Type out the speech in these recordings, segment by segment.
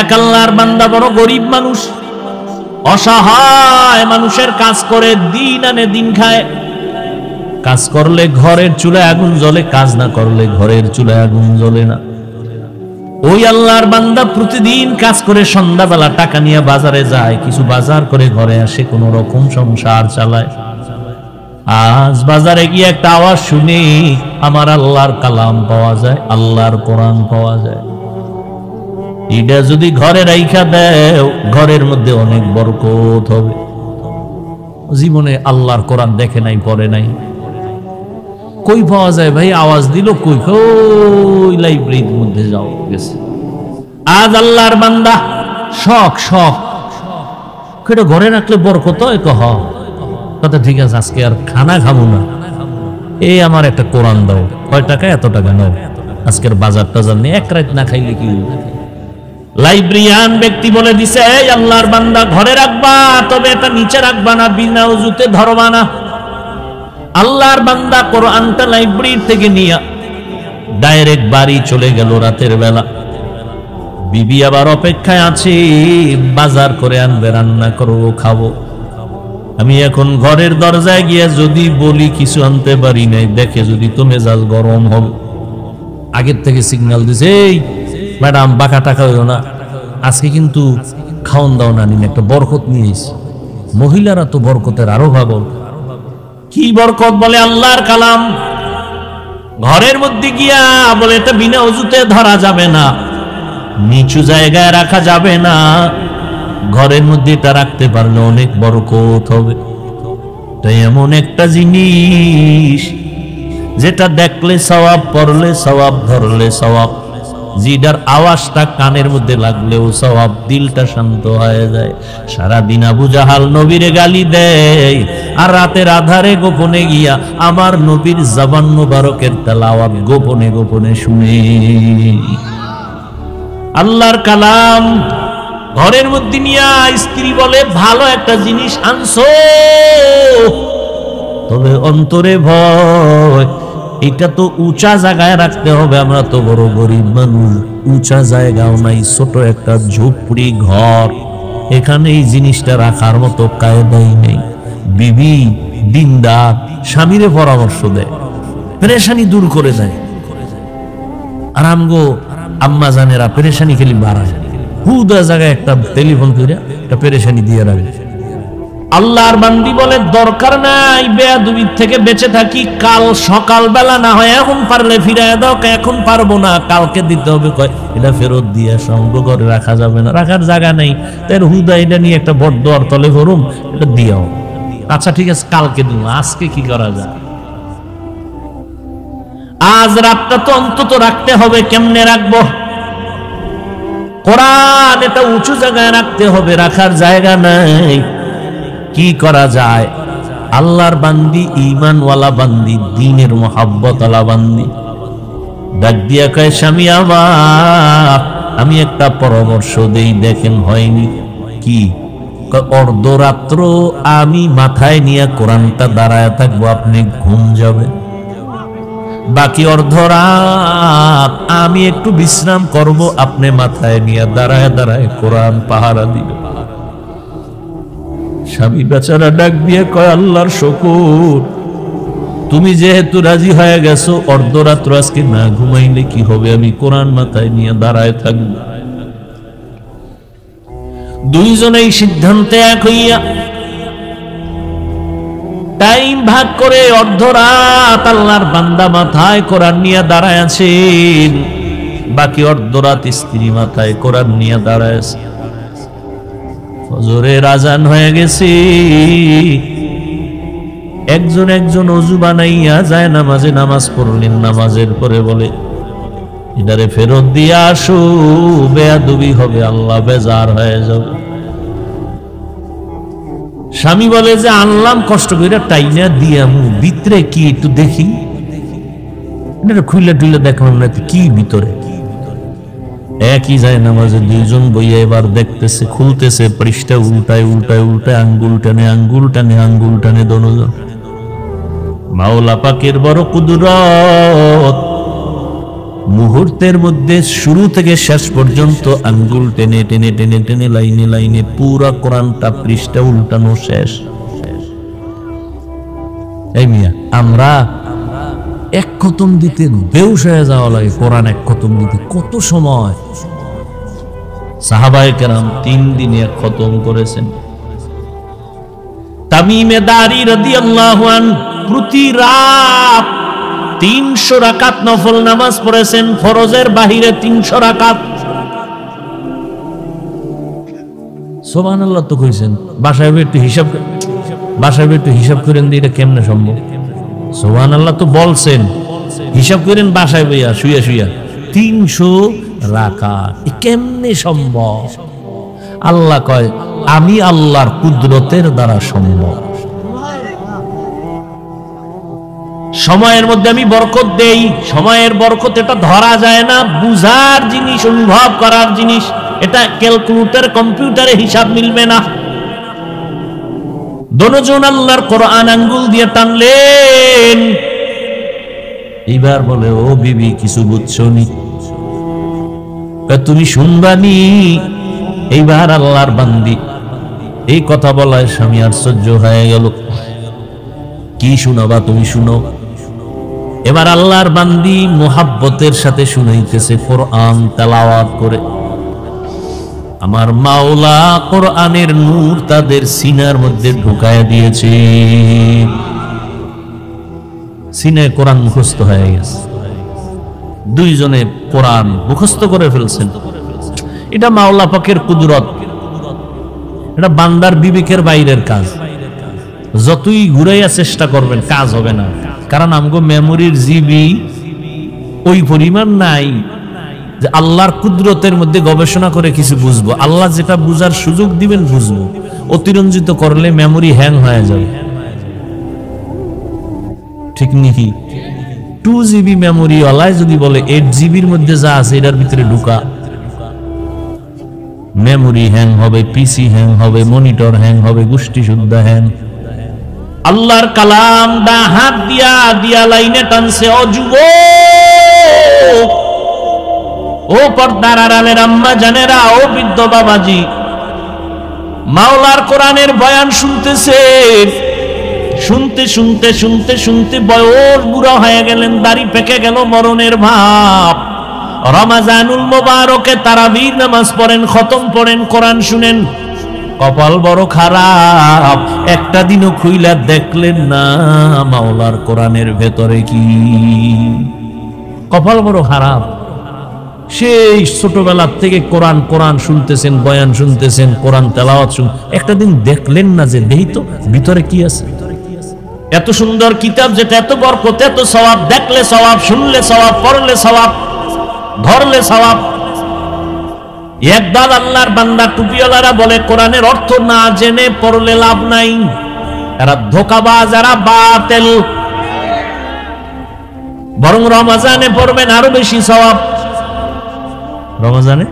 এক আল্লাহর বান্দা বড় গরিব মানুষ, অসহায় মানুষের কাজ করে দিন আনে দিন খায়। কাজ করলে ঘরের চুলায় আগুন জ্বলে, কাজ না করলে ঘরের চুলায় আগুন জ্বলে না। ওই আল্লাহর বান্দা প্রতিদিন কাজ করে সন্ধ্যাবেলা টাকা নিয়ে বাজারে যায়, কিছু বাজার করে ঘরে আসে, কোন রকম সংসার চালায়। আজ বাজারে গিয়ে একটা আওয়াজ শুনি, আমার আল্লাহর কালাম পাওয়া যায়, আল্লাহর কোরআন পাওয়া যায়। এটা যদি ঘরে রাইখা দেও, ঘরের মধ্যে অনেক বরকত হবে। জীবনে আল্লাহর কোরআন দেখে নাই, পড়ে নাই, কই পাওয়া যায় ভাই? আওয়াজ দিল কই? ওই লাইব্রেরির মধ্যে যাও, গেছে। আজ আল্লাহর বান্দা শখ শখ কেটে ঘরে রাখলে বরকত হয়। কথা ঠিক আছে, আজকে আর খানা খাবো না, এই আমার একটা কোরআন দাও। কয় টাকা? এত টাকা নাও, আজকের বাজার টাজার নিয়ে এক রাত না খাইলে কি? লাইব্রেরিয়ান ব্যক্তি বলে দিছে, এই আল্লাহর বান্দা ঘরে রাখবা, তবে এটা নিচে রাখবা না, বিনা উজুতে ধরবা না। আল্লাহর বান্দা কোরআনটা লাইব্রেরি থেকে নিয়ে ডাইরেক্ট বাড়ি চলে গেল রাতের বেলা। বিবি আবার অপেক্ষায় আছে, বাজার করে আনবে, রান্না করবো, খাবো। আমি এখন ঘরের দরজায় গিয়া যদি বলি কিছু আনতে পারি নাই, দেখে যদি তো মেজাজ গরম হবে। আগের থেকে সিগন্যাল দিছে, এই ম্যাডাম বাঁকা টাকা হইল না, আজকে কিন্তু খাওন দাও না, নিন একটা বরকত নিয়েছি। মহিলারা তো বরকতের আরো পাগল। কি বরকত? বলে আল্লাহর কালাম। ঘরের মধ্যে গিয়া বলে এটা বিনা ওযুতে ধরা যাবে না, নিচু জায়গায় রাখা যাবে না, ঘরের মধ্যে এটা রাখতে পারলে অনেক বরকত হবে। তাই এমন একটা জিনিস যেটা দেখলে সওয়াব, পড়লে সওয়াব, ধরলে সওয়াব, জিডার আওয়াজটা কানের মধ্যে লাগলেও সওয়াব, দিলটা শান্ত হয়ে যায়। সারাদিন আবু জাহাল নবীরে গালি দেয়, আর রাতের আধারে গোপনে গিয়া আমার নবীর জবান মুবারকের তেলাওয়াত গোপনে গোপনে শুনে। আল্লাহর কালাম ঘরের মধ্যে নিয়া স্ত্রী বলে, ভালো একটা জিনিস আনছো, তবে অন্তরে ভয়, এটা তো উঁচা জায়গায় রাখতে হবে। আমরা তো বড় গরিব মানুষ, উঁচা জায়গাও নাই, ছোট একটা ঝুপড়ি ঘর, এখানে এই জিনিসটা রাখার মতো কায়দাই নেই। বিবি দিনদার স্বামীরে পরামর্শ দেয়, পেরেশানি দূর করে দেয়। আর আমগো আম্মা জানেরা পেরেশানি খেলি বাড়ায়, হুদা জায়গায় একটা টেলিফোন করে একটা পেরেশানি দিয়ে রাখে। আল্লাহর বান্দি বলে, দরকার নাই, বেয়াদবির থেকে বেঁচে থাকি, কাল সকাল বেলা না হয়, এখন পারলে ফিরাইয়া দাও। এখন পারবো না, কালকে দিতে হবে। কয় এটা ফেরত দিয়ে সঙ্গ করে রাখা যাবে না, রাখার জায়গা নেই, তাই হুদা এটা নিয়ে একটা বড় দোয়ার তলে ভরুম, এটা দিও। আচ্ছা ঠিক আছে, কালকে দিব, আজকে কি করা যায়? আজ রাতটা তো অন্তত রাখতে হবে। কেমনে রাখবো? কোরআন এটা উঁচু জায়গায় রাখতে হবে, রাখার জায়গা নাই। কি করা যায়? আল্লাহর বান্দি, ঈমানওয়ালা বান্দি, দ্বীনের মুহাব্বতওয়ালা বান্দি ডাক দিয়া কয়, স্বামী আমার, আমি একটা পরামর্শ দেই, দেখেন হয়নি কি? অর্ধরাত্র আমি মাথায় নিয়ে কোরআনটা দাঁড়ায় থাকবো, আপনি ঘুম যাবে। বাকি অর্ধরাত আমি একটু বিশ্রাম করব, আপনি মাথায় নিয়ে দাঁড়ায় দাঁড়ায় কোরআন পাহারা দিবে। স্বামী বেচারা ডাক দিয়ে কয়, আল্লাহর শুকর, তুমি যেহেতু রাজি হয়ে গেছো, অর্ধরাত্র আজকে না ঘুমাইলে কি হবে, আমি কোরআন মাথায় নিয়ে দাঁড়ায় থাকবো। দুইজনেই সিদ্ধান্তে এক হইয়া টাইম ভাগ করে অর্ধরাত আল্লাহর বান্দা মাথায় কোরআন নিয়ে দাঁড়ায় আছেন, বাকি অর্ধরাত স্ত্রী মাথায় কোরআন নিয়ে দাঁড়ায় আছে। ফজরের আজান হয়ে গেছে, একজন একজন ওযু বানাইয়া যায় নামাজে নামাজ পড়লেন। নামাজের পরে বলে, এটারে ফেরত দিয়ে আসো, বেয়াদবি হবে, আল্লাহ বেজার হয়ে যাবে। স্বামী বলে যে, আনলাম কষ্ট করে, টাইনা দিয়ামু, ভিতরে কি একটু দেখি, এটা খুলে টুলে দেখলাম না কি ভিতরে। একই যায় নামাজে দুইজন বইয়া এবার দেখতেছে, খুলতেছে পৃষ্ঠা, উল্টায় উল্টায় উল্টায়, আঙ্গুল টানে আঙ্গুল টানে আঙ্গুল টানে দোনোজন। মাওলা পাকের বড় কুদরত, মুহূর্তের মধ্যে শুরু থেকে শেষ পর্যন্ত আঙ্গুল টেনে টেনে টেনে টেনে লাইনে লাইনে পুরা কোরআনটা পৃষ্ঠা উল্টানো শেষ। এই মিয়া, আমরা এক খতম দিতে বেহুশ হয়ে যাওয়া লাগে। কোরআন এক খতম দিতে কত সময়? সাহাবায়ে কেরাম 3 দিনে এক খতম করেছেন। তামিমে দারি রাদিয়াল্লাহু আনহু প্রতি রাত 300 রাকাত নফল নামাজ পড়েছেন, ফরজের বাহিরে 300 রাকাত। সুবহানাল্লাহ তো কইছেন, বাসায় একটু হিসাব করেন দিয়ে এটা কেমনে সম্ভব? সুবহানাল্লাহ তো বলছেন, হিসাব করেন বাসায় বইয়া শুইয়া শুইয়া 300 রাকাত কেমনে সম্ভব? আল্লাহ কয় আমি আল্লাহর কুদরতের দ্বারা সম্ভব। সময়ের মধ্যে আমি বরকত দেই, সময়ের বরকত এটা ধরা যায় না, বুঝার জিনিস, অনুভব করার জিনিস। এটা ক্যালকুলেটর কম্পিউটারে হিসাব মিলবে না। দোনোজন আল্লাহর কোরআন আঙ্গুল দিয়ে টানলেন। এইবার বলে, ও বিবি কিছু বুঝছো নি? তুমি শুনবানি? এইবার আল্লাহর বান্দি এই কথা বলায় স্বামী আশ্চর্য হয়ে গেল। কি শুনাবা তুমি? শুনো। এবার আল্লাহর বান্দি মোহাব্বতের সাথে শুনাইতেছে কোরআন তেলাওয়াত করে। আমার মাওলা কোরআনের নূর তাদের সিনার মধ্যে ঢুকায় দিয়েছে। সিনায় কোরআন মুখস্থ হয়ে গেছে, দুইজনে কোরআন মুখস্থ করে ফেলছেন। এটা মাওলা পাকের কুদরত, এটা বান্দার বিবেকের বাইরের কাজ। যতই ঘুরাইয়া চেষ্টা করবেন কাজ হবে না, কারণ আমগো মেমোরির জিবি ওই পরিমাণ নাই যে আল্লাহর কুদরতের মধ্যে গবেষণা করে কিছু বুঝবো। আল্লাহ যেটা বুঝার সুযোগ দিবেন বুঝবো, অতিরঞ্জিত করলে মেমোরি হ্যাং হয়ে যাবে। ঠিক নাকি? 2 GB মেমোরি ওয়ালায় যদি বলে 8 GBর মধ্যে যা আছে এটার ভিতরে ঢুকা, মেমোরি হ্যাং হবে, পিসি হ্যাং হবে, মনিটর হ্যাং হবে, গোষ্ঠী শুদ্ধ হ্যাং। আল্লাহর কালাম দা হাত দিয়া দিয়া লাইনে টানছে। ও যুবক, ও পর্দার আড়ালের আম্মা জানেরা, ও বৃদ্ধ বাবাজি, মাওলার কোরআনের বয়ান শুনতেছে। শুনতে শুনতে শুনতে শুনতে বয়স বুড়া হয়ে গেলেন, দাড়ি পেকে গেল, মরণের ভাব। রমাজানুল মোবারকে তারাবির নামাজ পড়েন, খতম পড়েন, কোরআন শুনেন, কপাল বড় খারাপ। একটা দিনও খুইলা দেখলেন না মাওলার কোরআনের ভেতরে কি। কপাল বড় খারাপ। সেই ছোটবেলার থেকে কোরআন কোরআন শুনতেছেন, বয়ান শুনতেছেন, কোরআন তেলাওয়াত শুন, একটা দিন দেখলেন না যে দেহি তো ভিতরে কি আছে। এত সুন্দর কিতাব, যেটা এত বরকত, এত সওয়াব, দেখলে সওয়াব, শুনলে সওয়াব, পড়লে সওয়াব, ধরলে সওয়াব। একদল আল্লাহর বান্দা টুপিওয়ালারা বলে কোরআনের অর্থ না জেনে পড়লে লাভ নাই, এরা ধোঁকাবাজ, এরা বাতিল। বরং রমজানে পড়বেন আরো বেশি সওয়াব। রমজানে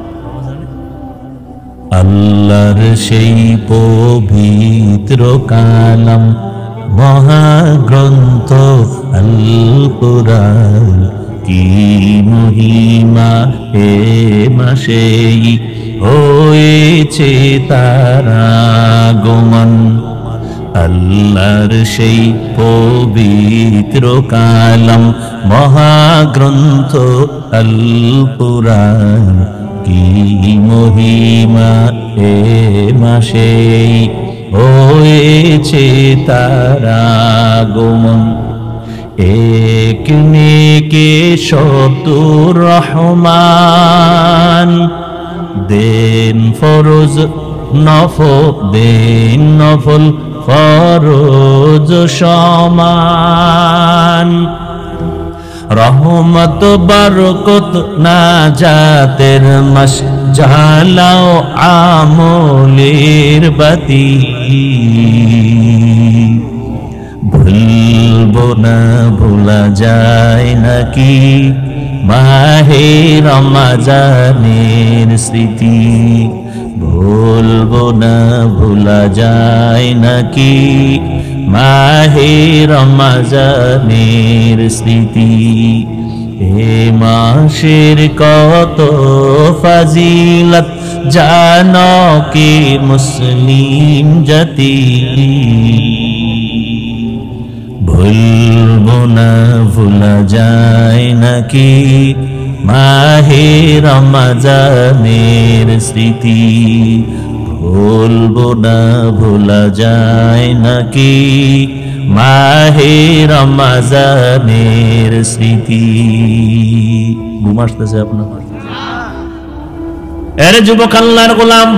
আল্লাহর সেই পবিত্র কালাম মহাগ্রন্থ আল কুরআন, কি মহিমা এ মাসেই হয়েছে তারা আগমন। আল্লাহর সেই পবিত্র কালাম মহাগ্রন্থ আল কুরআন, কি মহিমা এ মাসেই হয়েছে তারা আগমন। এক নেকে শতুর রহমান, দেন ফরজ নফল, দেন নফল ফরজ সমান। রহমত বরকত নাজাতের মাস, জ্বালাও আমলের বাতি। ভুলবো না, ভোলা যায় নাকি মাহে রমজানের স্মৃতি। ভুলবো না, ভোলা যায় নাকি মাহে রমজানের স্মৃতি। এ মাসের কত ফাজিলত জানো কি মুসলিম জাতি, ভুলবো না ভুলা যায় নাকি মাহে রমজানের স্মৃতি, ভুলবো না ভুলা যায় নাকি মাহে রমজানের স্মৃতি। ঘুম আসতেছে আপনার? এরে যুবক আল্লাহর গোলাম,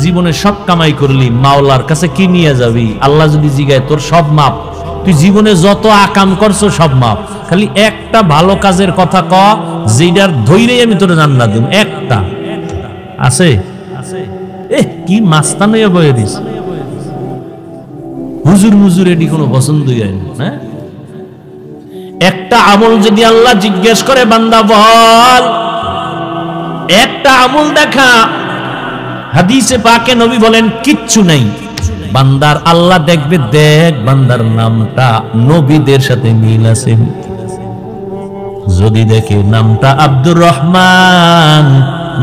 জীবনে সব কামাই করলি, মাওলার কাছে কি নিয়ে যাবি? আল্লাহ যদি জিগায় তোর সব মাপ, তুই জীবনে যত আকাম করছো সব মাপ, খালি একটা ভালো কাজের কথা ক যেটার ধৈর্যই আমি তোর জান্নাত দেব। একটা আছে? কি মাস্তান হয়ে বয়ে দিস, হুজুর মুজুর এটি কোনো পছন্দই হয় না। একটা আমল যদি আল্লাহ জিজ্ঞেস করে বান্দা বল, একটা আমল দেখা, হাদিসে পাকে নবী বলেন কিচ্ছু নাই, বান্দার আল্লাহ দেখবে, দেখ বান্দার নামটা নবীদের সাথে মিল আছে। যদি দেখে নামটা আব্দুর রহমান,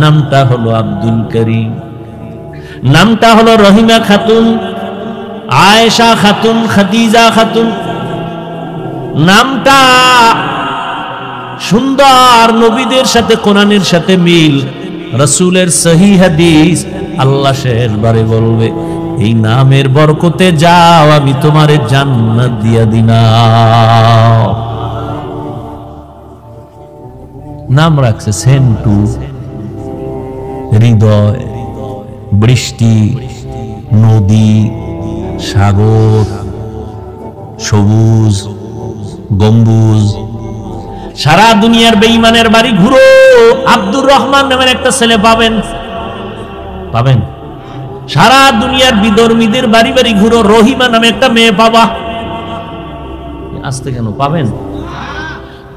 নামটা হলো আব্দুল করিম, নামটা হলো রহিমা খাতুন, আয়েশা খাতুন, খাদিজা খাতুন, নামটা সুন্দর, নবীদের সাথে কোরআনের সাথে মিল, রাসূলের সহিহ হাদিস, আল্লাহ শেষবারে বলবে এই নামের বরকতে যাও আমি তোমারে জান্নাত দিয়া দিলাম। নাম রাখছে সেন্টু, হৃদয়, বৃষ্টি, নদী, সাগর, সবুজ, গম্বুজ। সারা দুনিয়ার বেঈমানের বাড়ি ঘুরো, আব্দুর রহমান নামের একটা ছেলে পাবেন, পাবেন। সারা দুনিয়ার বিধর্মীদের বাড়ি বাড়ি ঘুরো, রহিমা নামে একটা মেয়ে পাবা। আসতে কেন পাবেন?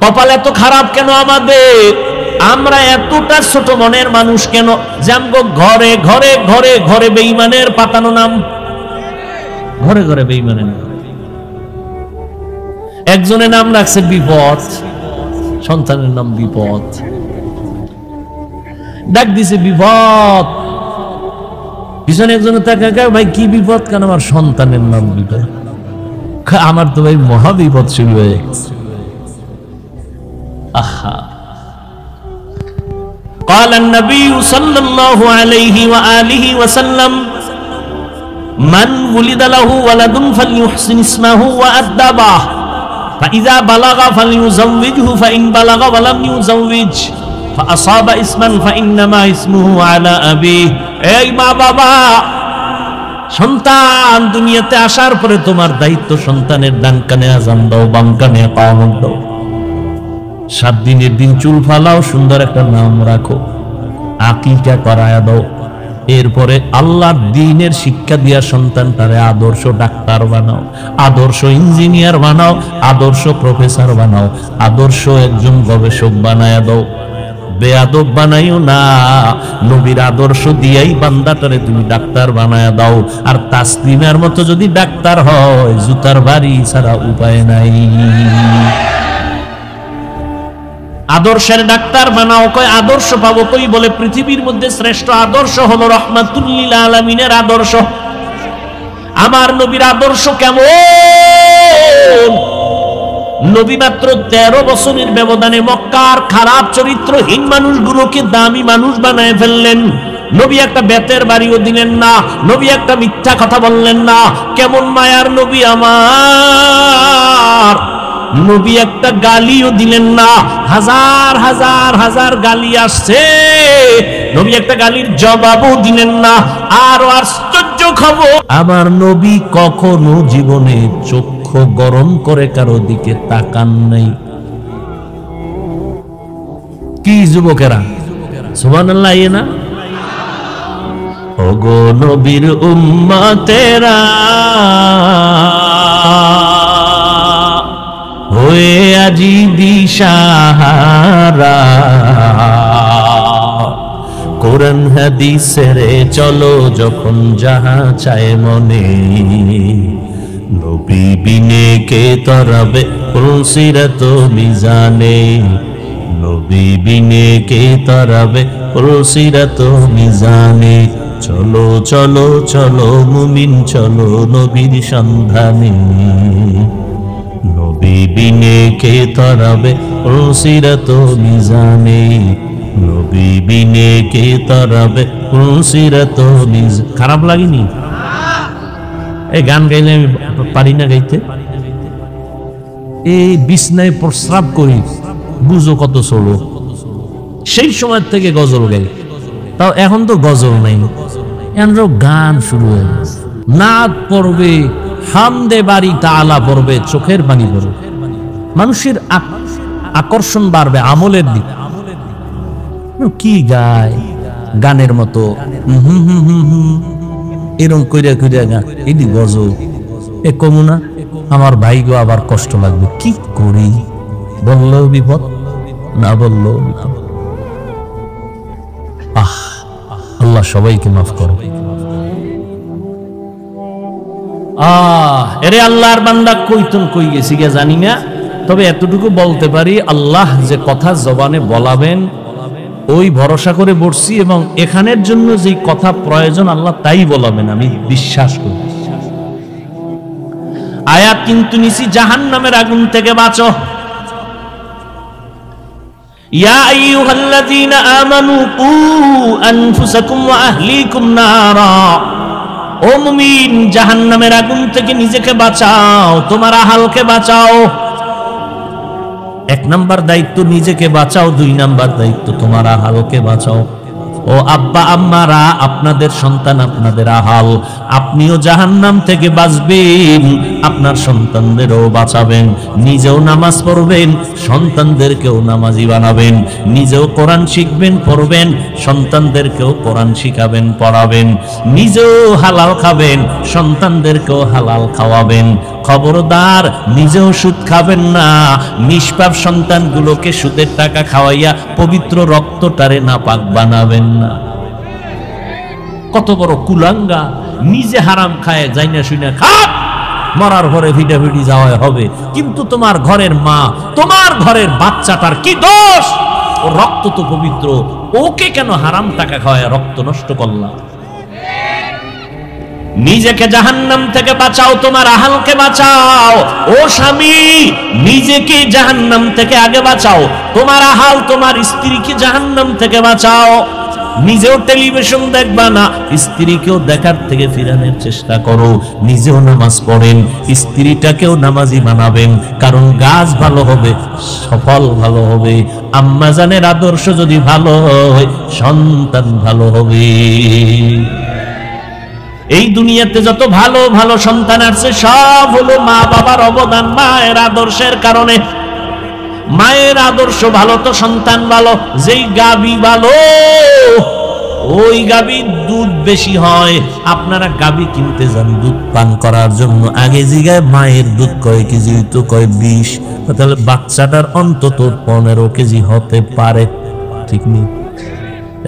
কপাল এত খারাপ কেন আমাদের? আমরা এতটা ছোট মনের মানুষ কেন? জানবো ঘরে ঘরে ঘরে ঘরে বেঈমানের পাতানো নাম, ঘরে ঘরে বেঈমানের নাম। একজনের নাম রাখছে বিপদ, সন্তানের নাম বিপদ, ডাক দিছে বিপদ। পিছনে একজনের তাকায়, ভাই কি বিপদ? কেন? আমার সন্তানের নাম বিপদ। আমার তো ভাই মহা বিপদ শুরু হয়ে গেছে। আহা, قال النبي صلى الله عليه وآله وسلم من ولد له ولد فليحسن اسمه وأدبه فإذا بلغ فليزوجه فإن بلغ ولم يزوج فأصاب اسما فإنما اسمه على أبيه। এই মা বাবা, সন্তান দুনিয়াতে আসার পরে তোমার দায়িত্ব সন্তানের ডান কানে আযান দাও, বাম কানে ইকামত দাও। 7 দিনের দিন চুল ফালাও, সুন্দর একটা নাম রাখো, আকিকা করায়া দাও। এরপরে আল্লাহর দ্বীনের শিক্ষা দিয়া সন্তানটারে আদর্শ ডাক্তার বানাও, আদর্শ ইঞ্জিনিয়ার বানাও, আদর্শ প্রফেসর বানাও, আদর্শ একজন গবেষক বানায়া দাও। বেয়াদব বানাইও না, নবীর আদর্শ দিয়াই বান্দাটারে তুমি ডাক্তার বানায়া দাও। আর তাসলিমের মতো যদি ডাক্তার হয়, জুতার বাড়ি ছাড়া উপায় নাই। আদর্শের ডাক্তার বানাও, কয় আদর্শ পাবো কই? বলে পৃথিবীর মধ্যে শ্রেষ্ঠ আদর্শ হলো রাহমাতুল লিল আলামিনের আদর্শ। আমার নবীর আদর্শ কেমন? নবী মাত্র 13 বছরের ব্যবধানে মক্কার খারাপ চরিত্রহীন মানুষগুলোকে দামি মানুষ বানায় ফেললেন। নবী একটা বেতের বাড়িও দিলেন না, নবী একটা মিথ্যা কথা বললেন না। কেমন মায়ার নবী আমার! নবী একটা গালিও দিলেন না। হাজার হাজার হাজার গালি আসছে, নবী একটা গালির জবাবও দিলেন না। আরো আশ্চর্য খবর, আমার নবী কখনো জীবনে চক্ষু গরম করে কারো দিকে তাকান নাই। কি যুবকেরা, সুবহানাল্লাহ না? ওগো নবীর উম্মতেরা, হয়ে আজি দিশাহারা, কোরআন হাদিসের চলো যখন যাহা চায় মনে, নবী বিনে কে তরাবে পুলসিরাত মিজানে, নবী বিনে কে তারাবে পুলসিরাত মিজানে। চলো চলো চলো মুমিন চলো নবীর সন্ধানে, নবী বিনে কে তারাবে পুলসিরাত মিজানে, নবী বিনে কে তারাবে পুলসিরাত মিজানে। খারাপ লাগেনি? এই গান গাইলে আমি পারি না গাইতে। এই বিছনায় প্রস্রাব করি, বুঝো কত চলো। সেই সময় থেকে গজল গাই, তাও এখন তো গজল নাই, এখন গান শুরু হয়ে গেছে। নাত পড়বে, হামদে বাড়ি তাআলা পড়বে, চোখের পানি পড়বে, মানুষের আকর্ষণ বাড়বে আমলের দিক। কি গায় গানের মতো এরকম কইরা কইরা গান, এটি গজল। এ কমুনা আমার ভাই গো আবার কষ্ট লাগবে, কি করি? বললেও বিপদ, না বললেও বিপদ। আল্লাহ সবাইকে মাফ করো। এরে আল্লাহর বান্দা কইতন কই গেছি গে জানি না, তবে এতটুকু বলতে পারি, আল্লাহ যে কথা জবানে বলাবেন ওই ভরসা করে বসছি, এবং এখানের জন্য যে কথা প্রয়োজন আল্লাহ তাই বলাবেন, আমি বিশ্বাস করি। আয়াত কিন্তু নিছি জাহান্নামের আগুন থেকে বাঁচো। ইয়া আইয়ুহাল্লাযীনা আমানু কু আনফুসাকুম ওয়া আহলিকুম নারা, ও মুমিন জাহান্নামের আগুন থেকে নিজেকে বাঁচাও, তোমার আহালকে বাঁচাও। এক নাম্বার দায়িত্ব নিজেকে বাঁচাও, দুই নাম্বার দায়িত্ব তোমার আহালকে বাঁচাও। ও আব্বা আম্মারা, আপনাদের সন্তান আপনাদের আহাল, আপনিও জাহান্নাম থেকে বাঁচবেন, আপনার সন্তানদেরও বাঁচাবেন। নিজেও নামাজ পড়বেন, সন্তানদেরকেও নামাজি বানাবেন। নিজেও কোরআন শিখবেন, পড়বেন, সন্তানদেরকেও কোরআন শিখাবেন, পড়াবেন। নিজেও হালাল খাবেন, সন্তানদেরকেও হালাল খাওয়াবেন। খবরদার নিজেও সুদ খাবেন না, নিষ্পাপ সন্তানগুলোকে সুদের টাকা খাওয়াইয়া পবিত্র রক্তটারে নাপাক বানাবেন না। কত বড় কুলাঙ্গা, নিজে হারাম খায়, যাই না শুনে খা, মরার ঘরে ভিটাভিটি যাওয়া হবে, কিন্তু তোমার ঘরের মা, তোমার ঘরের বাচ্চাটার কি দোষ? ও রক্ত তো পবিত্র, ওকে কেন হারাম টাকা খাওয়ায় রক্ত নষ্ট করলাম? নিজেকে জাহান্নাম থেকে বাঁচাও, তোমার আহালকে বাঁচাও। ও স্বামী, নিজেকে জাহান্নাম থেকে আগে বাঁচাও, তোমার আহাল তোমার স্ত্রীকে জাহান্নাম থেকে বাঁচাও। নিজেও টেলিভিশন দেখবা না, স্ত্রীকেও দেখার থেকে ফিরানোর চেষ্টা করো। নিজেও নামাজ পড়েন, স্ত্রীটাকেও নামাজি বানাবেন, কারণ গাছ ভালো হবে, সফল ভালো হবে। আম্মা জানের আদর্শ যদি ভালো হয়, সন্তান ভালো হবে। এই দুনিয়াতে যত ভালো ভালো সন্তান আছে সব হলো মা বাবার অবদান, মায়ের আদর্শের কারণে। মায়ের আদর্শ ভালো তো সন্তান ভালো। যেই গাবি ভালো, ওই গাবির দুধ বেশি হয়। আপনারা গাবি কিনতে যান দুধ পান করার জন্য, আগে জিগায় মায়ের দুধ কয় কেজি? তো কয় 20, তাহলে বাচ্চাটার অন্তত 15 কেজি হতে পারে, ঠিক নেই?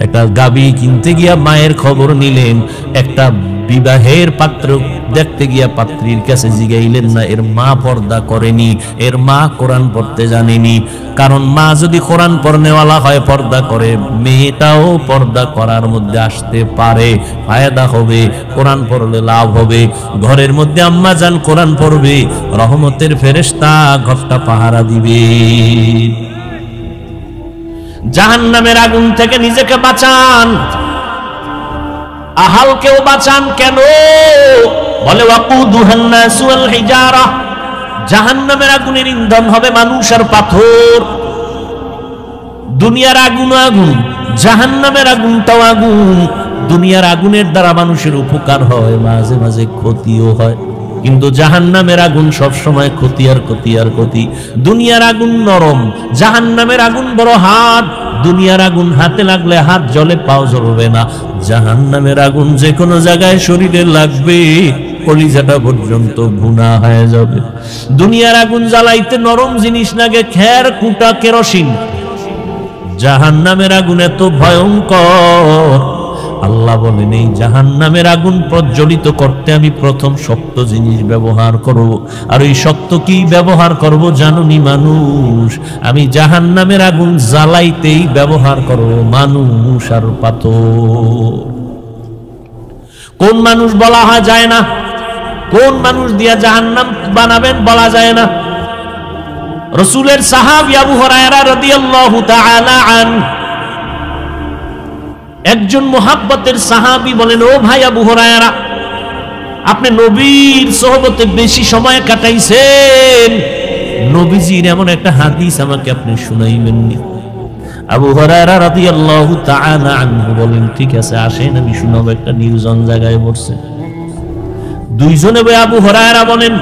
একটা গাবি কিনতে গিয়া মায়ের খবর নিলেন, একটা বিবাহের পাত্র দেখতে গিয়া পাত্রীর কাছে জিগাইলেন না এর মা পর্দা করেনি, এর মা কোরআন পড়তে জানেনি। কারণ মা যদি কোরআন পড়নেওয়ালা হয়, পর্দা করে, মেয়েটাও পর্দা করার মধ্যে আসতে পারে, ফায়দা হবে, কোরআন পড়লে লাভ হবে। ঘরের মধ্যে আম্মা জান কোরআন পড়বে, রহমতের ফেরেশতা ঘরটা পাহারা দিবে। জাহান্নামের আগুন থেকে নিজেকে বাঁচান, আহালকেও বাঁচান। কেন? বলে ওয়াকুদুহান নাস ওয়াল হিজারা, জাহান্নামের আগুনের ইন্ধন হবে মানুষ আর পাথর। দুনিয়ার আগুন আগুন, জাহান্নামের আগুনটাও আগুন। দুনিয়ার আগুনের দ্বারা মানুষের উপকার হয়, মাঝে মাঝে ক্ষতিও হয়, কিন্তু জাহান্নামের আগুন সব সময় ক্ষতি আর ক্ষতি আর ক্ষতি। দুনিয়ার আগুন নরম, জাহান্নামের আগুন বড় হাত। দুনিয়ার আগুন হাতে লাগলে হাত জ্বলে, পাও জ্বলবে না। জাহান্নামের আগুন যে কোনো জায়গায় শরীরে লাগবে, কলিজাটা পর্যন্ত ভুনা হয়ে যাবে। দুনিয়ার আগুন জ্বালাইতে নরম জিনিস লাগে, খের কুটা কেরোসিন। জাহান্নামের আগুন এত ভয়ঙ্কর, আল্লাহ বলেন এই জাহান্নামের আগুন প্রজ্বলিত করতে আমি প্রথম শক্ত জিনিস ব্যবহার করব। আর ওই শক্ত কি ব্যবহার করব জানুনি মানুষ? আমি জাহান্নামের আগুন জ্বালাইতেই ব্যবহার করব মানুষ আর পাথর। কোন মানুষ বলা হয় যায় না, কোন মানুষ দিয়া জাহান্নাম বানাবেন বলা যায় না। রাসূলের সাহাবী আবু হুরায়রা রাদিয়াল্লাহু তাআলা আনহু, একজন মুহাব্বতের সাহাবী বলেন, ও ভাই আবু হুরায়রা, আপনি নবীর সোহবতে বেশি সময় কাটাইছেন, নবীজির এমন একটা হাদিস আমাকে আপনি শুনাইবেন নি? আবু হুরায়রা রাদিয়াল্লাহু তাআলা আনহু বলেন, ঠিক আছে আসেন আমি শুনাবো। একটা নির্জন জায়গায় বসছে দুইজনে। আবু হুরায়রা বলেন,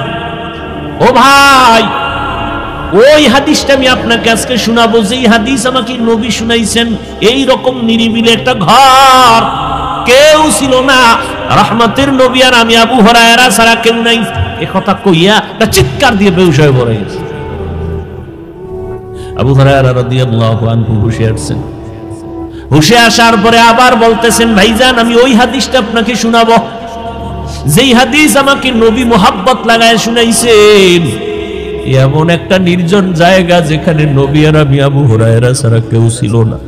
ও ভাই, ওই হাদিসটা আমি আপনাকে আজকে শোনাবো যেই হাদিস আমাকে নবী শুনাইছেন। এই রকম নিরিবিলি একটা ঘর, কেউ ছিল না, রহমতের নবী আর আমি আবু হুরায়রা ছাড়া কেউ নাই। এ কথা কইয়া একটা চিৎকার দিয়ে বেহুশ হয়ে পড়ে গেছে। আবু হুরায়রা রাদিয়াল্লাহু আনহু হুশে আসছেন। হুশে আসার পরে আবার বলতেছেন, ভাইজান আমি ওই হাদিসটা আপনাকে শোনাবো যেই হাদিস আমাকে নবী মুহাব্বত লাগায় শুনাইছেন। এমন একটা নির্জন জায়গা যেখানে নবী আর আমি আবু হুরায়রা ছাড়া কেউ ছিল না।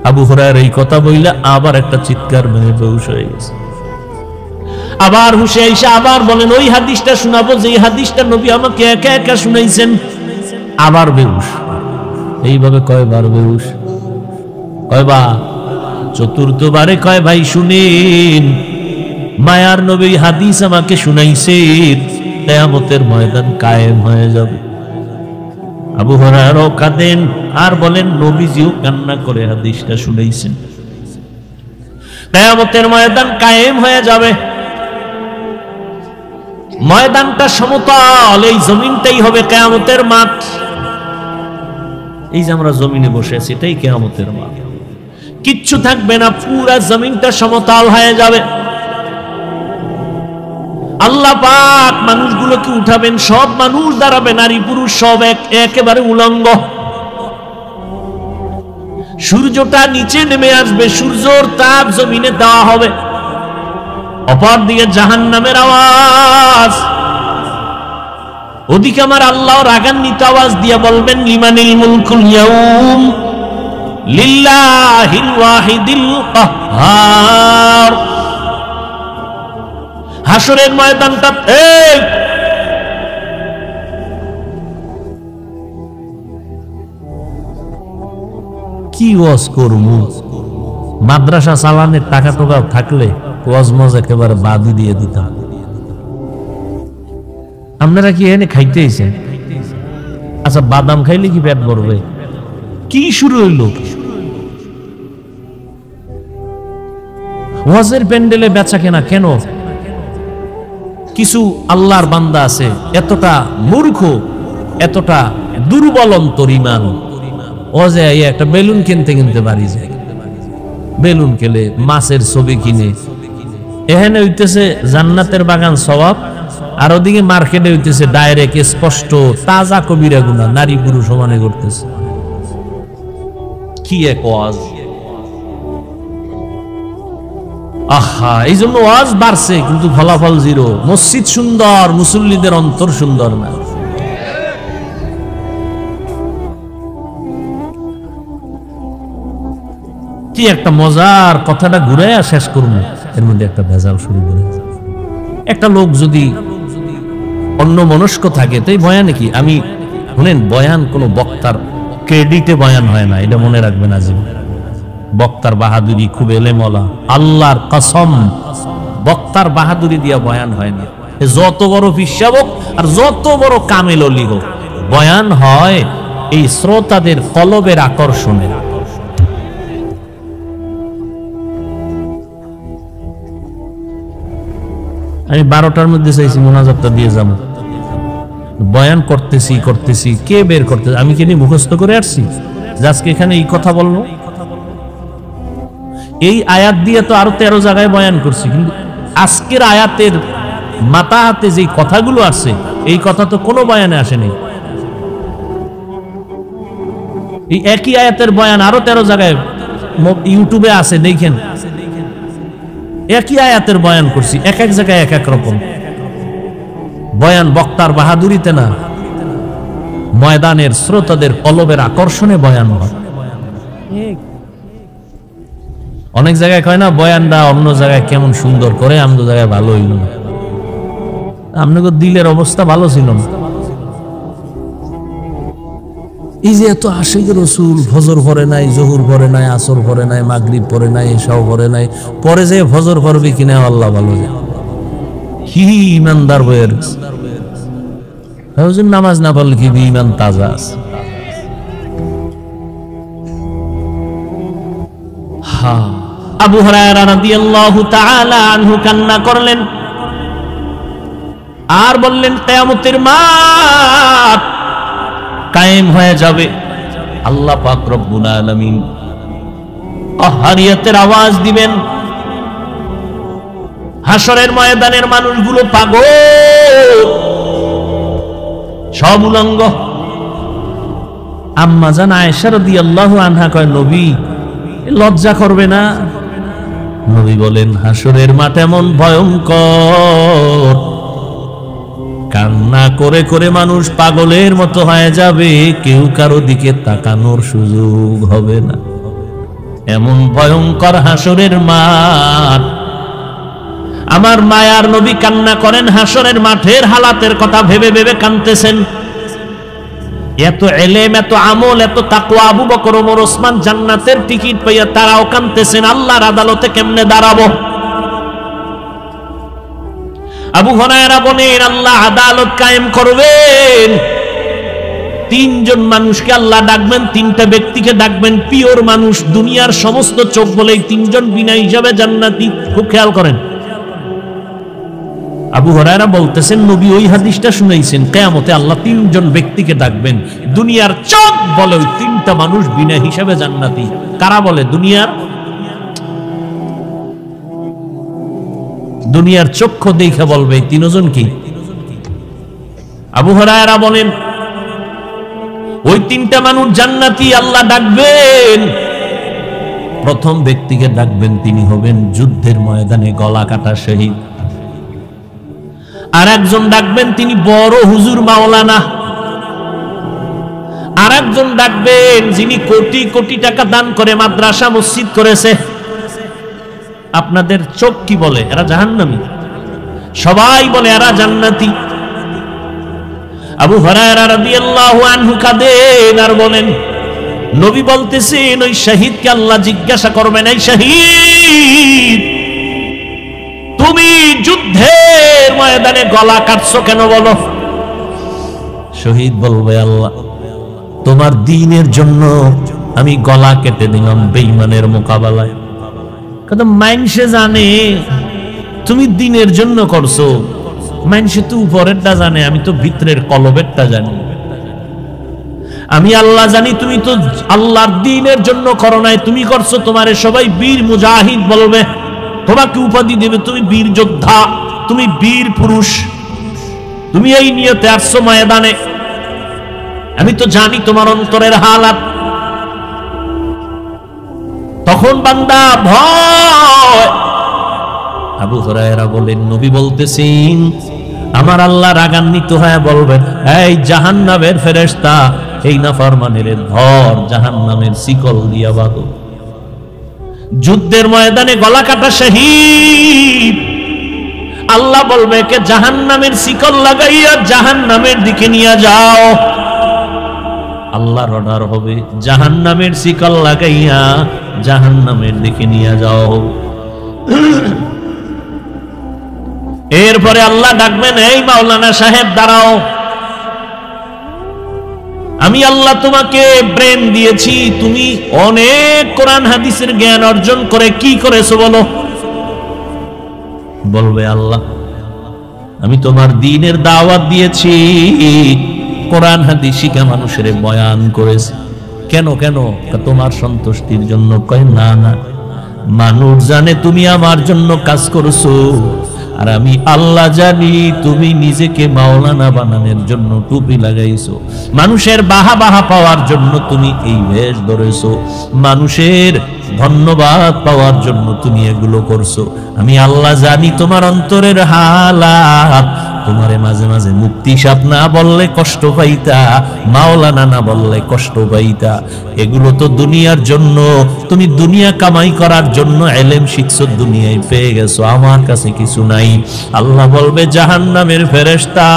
আবু হুরায়রা এই কথা বইলে আবার একটা চিৎকার মেরে বেহুশ হয়ে গেছে। আবার হুশে আইসা আবার বলেন, ওই হাদিসটা শোনাবো যেই হাদিসটা নবী আমাকে একা একা শুনাইছেন। আবার বেহুশ। এইভাবে কয়বার বেহুশ? কয়বার? চতুর্থবারে কয়, ভাই শুনেন, মায়ার নবী হাদিস আমাকে শুনাইছেন, কিয়ামতের ময়দান কায়েম হয়ে যাবে। আবু হুরায়রা কাঁদেন আর বলেন, নবীজিও কান্না করে হাদিসটা শুনাইছেন। কিয়ামতের ময়দান কায়েম হয়ে যাবে। ময়দানটা সমতল, এই জমিনটাই হবে কিয়ামতের মাঠ। এই যে আমরা জমিনে বসে আছি এটাই কিয়ামতের মাঠ। কিচ্ছু থাকবে না, পুরা জমিনটা সমতল হয়ে যাবে। আল্লাহ পাক মানুষগুলোকে উঠাবেন, সব মানুষ দাঁড়াবে, নারী পুরুষ সব একেবারে উলঙ্গ। সূর্যটা নিচে নেমে আসবে, সূর্যর তাপ জমিনে দেওয়া হবে। অপর দিকে জাহান্নামের আওয়াজ। ওদিকে আমার আল্লাহ রাগান্বিত আওয়াজ দিয়ে বলবেন, লিমানিল মুলকুল ইয়াউম লিল্লাহিল ওয়াহিদিল কাহ্হার। হাসরের ময়দানটা কি ওয়াজ করবো? মাদ্রাসা চালানের টাকা টোকা থাকলে ওয়াজ মজ একেবারে বাদই দিয়ে দিতাম। আপনারা কি এনে খাইতেছেন? আচ্ছা, বাদাম খাইলে কি পেট ভরবে? কি শুরু হইল? ওয়াজের প্যান্ডেলে বেচা কেনা কেন? কিছু আল্লাহর বান্দা আছে এতটা মূর্খ, এতটা দুর্বল অন্তর ঈমান, ওয়াজে একটা বেলুন কিনতে বাড়ি যায়, বেলুন কেলে, মাছের ছবি কিনে। এখানে হইতেছে জান্নাতের বাগান সওয়াব, আর ওদিকে মার্কেটে হইতেছে ডাইরেক্ট স্পষ্ট তাজা কবিরা গুনাহ, নারী পুরুষ সমানে করতেছে। কি এক ওয়াজ! আহা, এই জন্য ওয়াজ বাড়ছে কিন্তু ফলাফল জিরো। মসজিদ সুন্দর, মুসল্লিদের অন্তর সুন্দর না। কি একটা মজার কথাটা ঘুরাইয়া শেষ করবো, এর মধ্যে একটা ভেজাল শুরু করে। একটা লোক যদি অন্য মনস্ক থাকে তো এই বয়ানে কি, আমি শুনেন, বয়ান কোন বক্তার ক্রেডিটে বয়ান হয় না, এটা মনে রাখবেন আজীবন। বক্তার বাহাদুরি খুব এলেমলা, আল্লাহর কসম, বক্তার বাহাদুরি দিয়া বয়ান হয় না। যত বড় পিসাবক আর যত বড় কামেল অলি হোক, বয়ান হয় এই শ্রোতাদের কলবের আকর্ষণে। আমি 12টার মধ্যে চাইছি মোনাজাতটা দিয়ে যাব, বয়ান করতেছি, কে বের করতেছে? আমি কি মুখস্থ করে আসছি যে আজকে এখানে এই কথা বলবো? এই আয়াত দিয়ে তো আরো 13 জায়গায় বয়ান করছি, কিন্তু আজকের আয়াতের মাথা হাতে যে কথাগুলো আছে, এই কথা তো কোনো বয়ানে আসেনি। এই একই আয়াতের বয়ান আরো 13 জায়গায় ইউটিউবে আছে, দেখেন। একই আয়াতের বয়ান করছি, এক এক জায়গায় এক এক রকম বয়ান। বক্তার বাহাদুরিতে না, ময়দানের শ্রোতাদের কলবের আকর্ষণে বয়ান হয়। অনেক জায়গায় কয় না বয়ানটা অন্য জায়গায় কেমন সুন্দর করে, আমাদের জায়গায় ভালো হইল না। আপনাকে দিলের অবস্থা ভালো ছিল না। এই যে এত আশিক রসুল ফজর পড়ে নাই, জহুর পড়ে নাই, আসর পড়ে নাই, মাগরিব পড়ে নাই, এশাও পড়ে নাই, পরে যে ফজর পড়বে কিনা আল্লাহ ভালো জানে। কি ইমানদার বইয়ের নামাজ না পড়লে কি ইমান তাজা আছে? আবু হুরায়রা রাদিয়াল্লাহু তাআলা আনহু কান্না করলেন আর বললেন, কিয়ামতের মাঠ কায়েম হয়ে যাবে। আল্লাহ পাক রব্বুল আলামিন আহারিয়াতের আওয়াজ দিবেন। হাসরের ময়দানের মানুষগুলো পাগল, সব উলঙ্গ। আম্মা জান আয়েশা রাদিয়াল্লাহু আনহা কয়, নবী লজ্জা করবে না? নবী বলেন, হাসরের মাঠ এমন ভয়ঙ্কর, কান্না করে করে মানুষ পাগলের মতো হয়ে যাবে, কেউ কারো দিকে তাকানোর সুযোগ হবে না। এমন ভয়ঙ্কর হাসরের মাঠ। আমার মায়ার নবী কান্না করেন, হাসরের মাঠের হালাতের কথা ভেবে ভেবে কাঁদতেছেন। এত এলেম, এত আমল, এত তাকওয়া, আবু বকর, ওমর, ওসমান জান্নাতের টিকিট পাইয়া তারাও কাঁদতেছেন, আল্লাহর আদালতে কেমনে দাঁড়াবো? আবু হুরায়রা বলেন, আল্লাহ আদালত কায়েম করবেন। তিনজন মানুষকে আল্লাহ ডাকবেন, তিনটা ব্যক্তিকে ডাকবেন, পিওর মানুষ, দুনিয়ার সমস্ত চোখ বলে তিনজন বিনা হিসাবে জান্নাতি। খুব খেয়াল করেন। আবু হুরায়রা বলতেছেন, নবী ওই হাদিসটা শুনাইছেন, কিয়ামতে আল্লাহ তিনজন ব্যক্তিকে ডাকবেন, দুনিয়ার চোখ বলে ওই তিনটা মানুষ বিনা হিসাবে জান্নাতি। কারা বলে? দুনিয়ার চক্ষু দেখে বলবে তিনজন কি? আবু হুরায়রা বলেন, ওই তিনটা মানুষ জান্নাতি। আল্লাহ ডাকবেন, প্রথম ব্যক্তিকে ডাকবেন, তিনি হবেন যুদ্ধের ময়দানে গলা কাটা শহীদ। আর একজন ডাকবেন, তিনি বড় হুজুর মাওলানা। আর একজন ডাকবেন, যিনি কোটি কোটি টাকা দান করে মাদ্রাসা মসজিদ করেছে। আপনাদের চোখ কি বলে? এরা জাহান্নামী। সবাই বলে এরা জান্নাতি। আবু হুরায়রা রাদিয়াল্লাহু আনহু কাঁদেন আর বলেন, নবী বলতেছেন, ওই শহীদকে আল্লাহ জিজ্ঞাসা করবেন, এই শহীদ, তুমি যুদ্ধের ময়দানে গলা কাটছো কেন বলো? শহীদ বলবে, আল্লাহ তোমার দ্বীনের জন্য আমি গলা কেটে দিলাম বেঈমানের মোকাবেলায়। কিন্তু মানুষে জানে তুমি দ্বীনের জন্য করছো, মানুষে তো উপরেরটা জানে, আমি তো ভিতরের কলবেরটা জানি। আমি আল্লাহ জানি তুমি তো আল্লাহর দ্বীনের জন্য করো নাই, তুমি করছো তোমারে সবাই বীর মুজাহিদ বলবে, তোমাকে উপাধি দেবে, তুমি বীর যোদ্ধা, তুমি বীর পুরুষ, তুমি এই নিয়তে আসছো ময়দানে। আমি তো জানি তোমার অন্তরের হালাত। তখন বান্দা ভয়। আবু হুরায়রা বলেন, নবী বলতেছেন, আমার আল্লাহ রাগান্বিত হয়ে বলবেন, এই জাহান্নামের ফেরেশতা, এই নাফরমানের ধর, জাহান্নামের শিকল দিয়া বাঁধো। যুদ্ধের ময়দানে গলা কাটা শহীদ, আল্লাহ বলবে, কে জাহান্নামের শিকল লাগাইয়া জাহান্নামের দিকে নিয়ে যাও। আল্লাহর অর্ডার হবে, জাহান্নামের শিকল লাগাইয়া জাহান্নামের দিকে নিয়ে যাও। এরপরে আল্লাহ ডাকবেন, এই মাওলানা সাহেব দাঁড়াও, আমি আল্লাহ তোমাকে ব্রেন দিয়েছি, তুমি অনেক কোরআন হাদিসের জ্ঞান অর্জন করে কি করেছো বলো? বলবে, আল্লাহ আমি তোমার দ্বীনের দাওয়াত দিয়েছি, কোরআন হাদিস শিখা মানুষের বয়ান করেছে। কেন কেন? তোমার সন্তুষ্টির জন্য। কয়, না না, মানুষ জানে তুমি আমার জন্য কাজ করছো, আর আমি আল্লাহ জানি তুমি নিজেকে মাওলানা বানানোর জন্য টুপি লাগাইছো, মানুষের বাহা বাহা পাওয়ার জন্য তুমি এই বেশ ধরেছো, মানুষের ধন্যবাদ পাওয়ার জন্য তুমি এগুলো করছো। আমি আল্লাহ জানি তোমার অন্তরের হালাত। তোমারে মাঝে মাঝে মুক্তি সাপ না বললে কষ্ট পাইতা, মাওলানা না বললে কষ্ট পাইতা। এগুলো তো দুনিয়ার জন্য, তুমি দুনিয়া কামাই করার জন্য এলেম শিখছো, দুনিয়ায় পেয়ে গেছো, আমার কাছে কিছু নাই। আল্লাহ বলবে জাহান্নামের ফেরেশতা,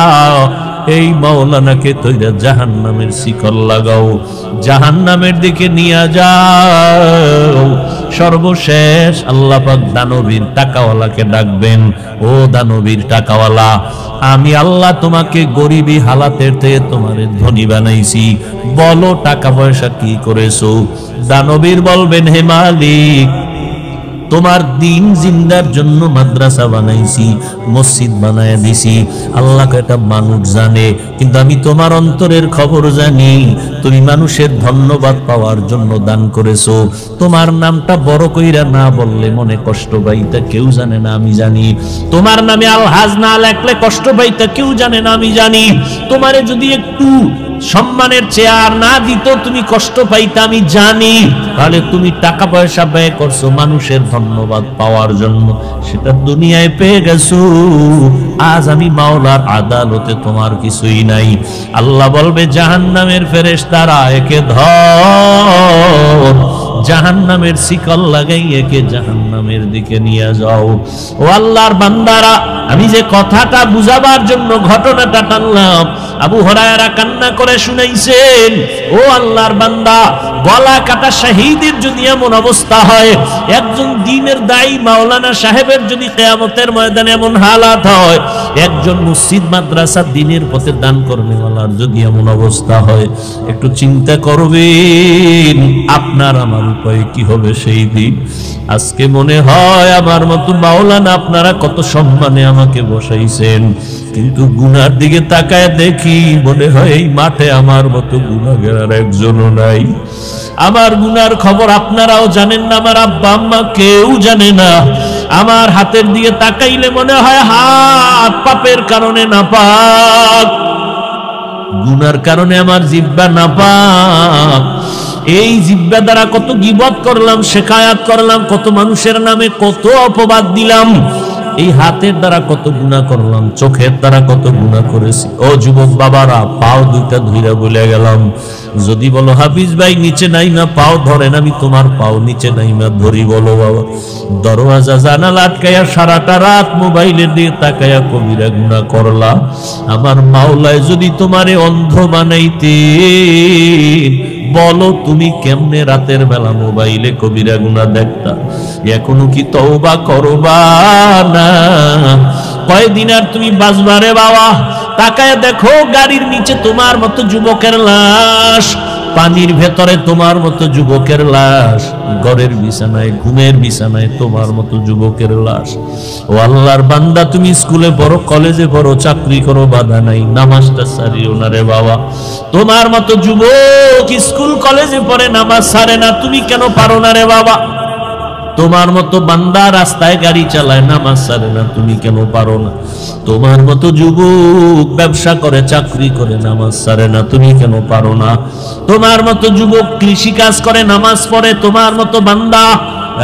এই মাওলানাকে তৈরা জাহান্নামের শিকল লাগাও, জাহান্নামের দিকে নিয়ে যাও। সর্বশেষ আল্লাহ পাক দানবীর টাকাওয়ালাকে ডাকবেন, ও দানবীর টাকাওয়ালা, আমি আল্লাহ তোমাকে গরিবী হালাতের থেকে তোমার ধনী বানাইছি, বলো টাকা পয়সা কি করেছো? দানবীর বলবেন, হে মালিক, তোমার দিন জিন্দার জন্য মাদ্রাসা বানাইছি, মসজিদ বানায় দিছি। আল্লাহকে এটা মানুষ জানে, কিন্তু আমি তোমার অন্তরের খবর জানি। তুমি মানুষের ধন্যবাদ পাওয়ার জন্য দান করেছো। তোমার নামটা বড় কইরা না বললে মনে কষ্ট পাইতা, কেউ জানে না, আমি জানি। তোমার নামে আলহাজ না লেখলে কষ্ট পাইতা, কেউ জানে না, আমি জানি। তোমারে যদি একটু সম্মানের চেয়ার না দিত তুমি কষ্ট পাইতা, আমি জানি। তাহলে তুমি টাকা পয়সা ব্যয় করছো মানুষের ধন্যবাদ পাওয়ার জন্য, সেটা দুনিয়ায় পেয়ে গেছো। আজ আমি মাওলার আদালতে তোমার কিছুই নাই। আল্লাহ বলবে জাহান্নামের ফেরেশতারা, একে ধর, জাহান্নামের শিকল লাগাই একে জাহান্নামের দিকে নিয়ে যাও। ও আল্লাহর বান্দারা, আমি যে কথাটা বুঝাবার জন্য ঘটনাটা টানলাম, আবু হুরায়রা কান্না করে শুনাইছেন, ও আল্লাহর বান্দা, গলা কাটা শহীদের যদি এমন অবস্থা হয়, একজন দ্বীনের দায়ী মাওলানা সাহেবের যদি কিয়ামতের ময়দানে এমন হালাত হয়, একজন মসজিদ মাদ্রাসা দ্বীনের পথে দান কর্মীওয়ালার যদি এমন অবস্থা হয়, একটু চিন্তা করবেন আপনার আমার উপায় কি হবে সেই দিন। আজকে মনে হয় আমার মতো মাওলানা আপনারা কত সম্মানে আমাকে বসাইছেন, কিন্তু গুনার দিকে তাকায় দেখি মনে হয় এই মাঠে আমার মতো গুনাহগার আর একজনও নাই। আমার গুনার খবর আপনারাও জানেন না, আমার আব্বা আম্মা কেউ জানে না। আমার হাতের দিকে তাকাইলে মনে হয় হাত পাপের কারণে নাপাক, গুনার কারণে আমার জিহ্বা নাপাক। এই জিহ্বা দ্বারা কত গীবত করলাম, শিকায়াত করলাম, কত মানুষের নামে কত অপবাদ দিলাম। এই হাতের দ্বারা কত গুনাহ করলাম, চোখের দ্বারা কত গুনাহ করেছি। ও যুবক বাবারা, পাও দুইটা ধুইরা বলে গেলাম, যদি বলো হাফিজ ভাই নিচে নাইমা পাও ধরেন, আমি তোমার পাও নিচে নাইমা ধরি। বলো বাবা, দরওয়াজা জানালা আটকায়া সারাটা রাত মোবাইলের দিকে তাকায়া কবিরা গুনাহ করলা। আমার মাওলায় যদি তোমারে অন্ধ বানাইতে, বলো তুমি কেমনে রাতের বেলা মোবাইলে কবিরা গুনাহ দেখতা? এখনো কি তওবা করবা না? কয়দিন আর তুমি বাঁচবারে বাবা? তাকায় দেখো, গাড়ির নিচে তোমার মতো যুবকের লাশ, পানির ভেতরে তোমার মতো যুবকের লাশ, ঘরের বিছানায় ঘুমের বিছানায় তোমার মতো যুবকের লাশ। ও আল্লাহর বান্দা, তুমি স্কুলে পড়ো, কলেজে পড়ো, চাকরি করো, বাধা নাই, নামাজটা ছাড়িও না রে বাবা। তোমার মতো যুবক স্কুল কলেজে পড়ে, নামাজ ছাড়ে না, তুমি কেন পারো না রে বাবা? তোমার মতো বান্দা রাস্তায় গাড়ি চালায়, নামাজ ছাড়ে না, তুমি কেন পারো না? তোমার মতো যুবক ব্যবসা করে, চাকরি করে, নামাজ ছাড়ে না, তুমি কেন পারো না? তোমার মতো যুবক কৃষি কাজ করে, নামাজ পড়ে, তোমার মতো বান্দা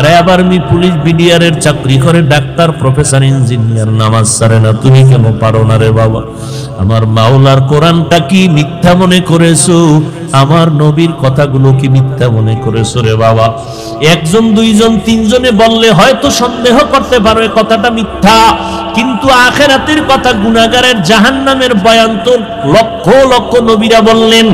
র্যাব আর্মি পুলিশ বিডিআরের চাকরি করে, ডাক্তার প্রফেসর ইঞ্জিনিয়ার, নামাজ ছাড়ে না, তুমি কেন পারো না রে বাবা? আমার মাওলার কোরআনটা কি মিথ্যা মনে করেছো? আমার নবীর কথাগুলো কি মিথ্যা মনে করেছো রে বাবা? একজন দুইজন তিনজনে বললে হয়তো সন্দেহ করতে পারো এ কথাটা মিথ্যা, কিন্তু আখিরাতের কথা, গুনাহগারের জাহান্নামের বয়ান তো লক্ষ লক্ষ নবীরা বললেন,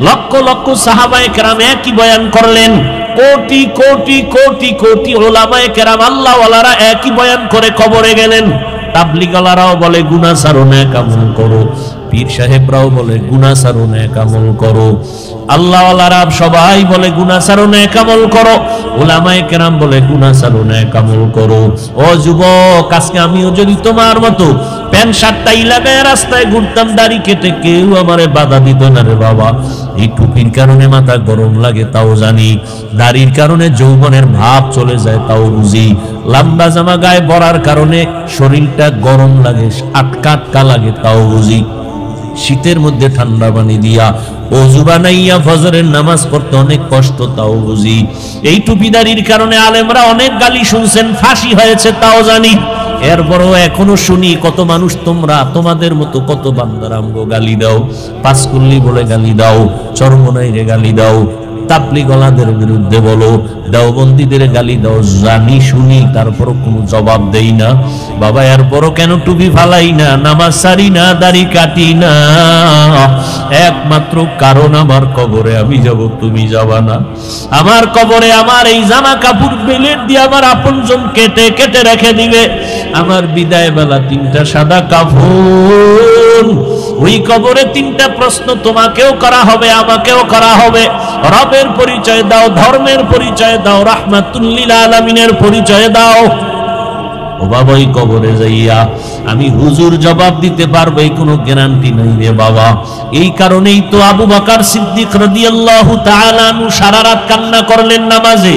লক্ষ লক্ষ সাহাবায়ে কেরাম একই বয়ান করলেন, কোটি কোটি কোটি কোটি উলামায়ে কেরাম আল্লাহওয়ালারা একই বয়ান করে কবরে গেলেন। তাবলীগওয়ালারাও বলে গুনাহ ছাড়ো, নেক আমল করো, পীর সাহেবরাও বলে গুনাহ ছাড়ো, নেক আমল করো, আল্লাহওয়ালারা সবাই বলে গুনাহ ছাড়ো, নেক আমল করো, উলামায়ে কেরাম বলে গুনাহ ছাড়ো, নেক আমল করো। ও যুবক, আজকে আমিও যদি তোমার মতো প্যান্ট শার্টটাই লাগায় রাস্তায় ঘুরতাম, দাড়ি কেটে, কেউ আমারে বাধা দিত না রে বাবা। এই টুপির কারণে মাথা গরম লাগে তাও জানি, দাড়ির কারণে যৌবনের ভাব চলে যায় তাও বুঝি, লম্বা জামা গায়ে পরার কারণে শরীরটা গরম লাগে, আটকা আটকা লাগে, তাও বুঝি শীতের মধ্যে ঠান্ডা পানি দিয়া ওযু বানাইয়া ফজরের নামাজ পড়তে অনেক কষ্ট, তাও বুঝি। এই টুপিদারির কারণে আলেমরা অনেক গালি শুনছেন, ফাঁসি হয়েছে, তাও জানি। এরপরও এখনো শুনি কত মানুষ, তোমরা তোমাদের মতো কত বান্দার আমগো গালি দাও, পাঁচকুল্লি বলে গালি দাও, চরমনাইরে গালি দাও, তাবলীগওয়ালাদের বিরুদ্ধে বলো, দেওবন্দীদের গালি দাও, জানি শুনি, তারপরও কোনো জবাব দেই না। বাবা এরপরও কেন টুপি ফালাই না, নামাজ সারি না, দাড়ি কাটি না? একমাত্র কারণ আমার কবরে আমি যাব, তুমি যাবা না। আমার কবরে আমার এই জামা কাপড় বেলেট দিয়ে আমার আপনজন কেটে কেটে রেখে দিবে। আমার বিদায় বেলা 3টা সাদা কাফন, ওই কবরে 3টা প্রশ্ন তোমাকেও করা হবে, আমাকেও করা হবে। রবের পরিচয় দাও, ধর্মের পরিচয় দাও, রাহমাতুল লিল আলামিনের পরিচয় দাও। ও বাবা ওই কবরে যাইয়া আমি হুজুর জবাব দিতে পারবো এই কোনো গ্যারান্টি নাই রে বাবা। এই কারণেই তো আবু বকর সিদ্দিক রাদিয়াল্লাহু তাআলা আনহু সারা রাত কান্না করলেন নামাজে,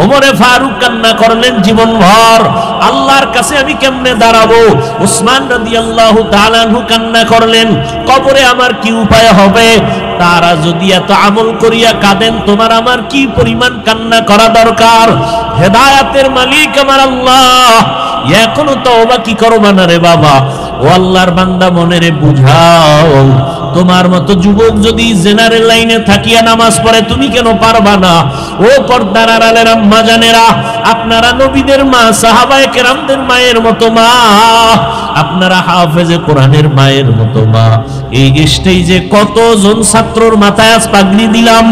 ওমরে ফারুক কান্না করলেন জীবনভর, আল্লাহর কাছে আমি কেমনে দাঁড়াবো। উসমান রাদিয়াল্লাহু তাআলা আনহু কান্না করলেন, কবরে আমার কি উপায় হবে। তারা যদি এত আমল করিয়া কাঁদেন, তোমার আমার কি পরিমাণ কান্না করা দরকার। হেদায়েতের মালিক আমার আল্লাহ, এখনো তওবা কি করবা না রে বাবা। ও আল্লাহর বান্দা মনে রে বুঝাও, তোমার মতো যুবক যদি জেনারেল লাইনে থাকিয়া নামাজ পড়ে, তুমি কেন পারবা না? ও পর্দার আড়ালের আম্মা জানেরা, আপনারা নবীদের মা, সাহাবায়ে কেরামদের মায়ের মতো মা, আপনারা হাফেজে কোরআনের মায়ের মতো মা। এই স্টেজে কতজন ছাত্রর মাথায় আজ পাগড়ি দিলাম,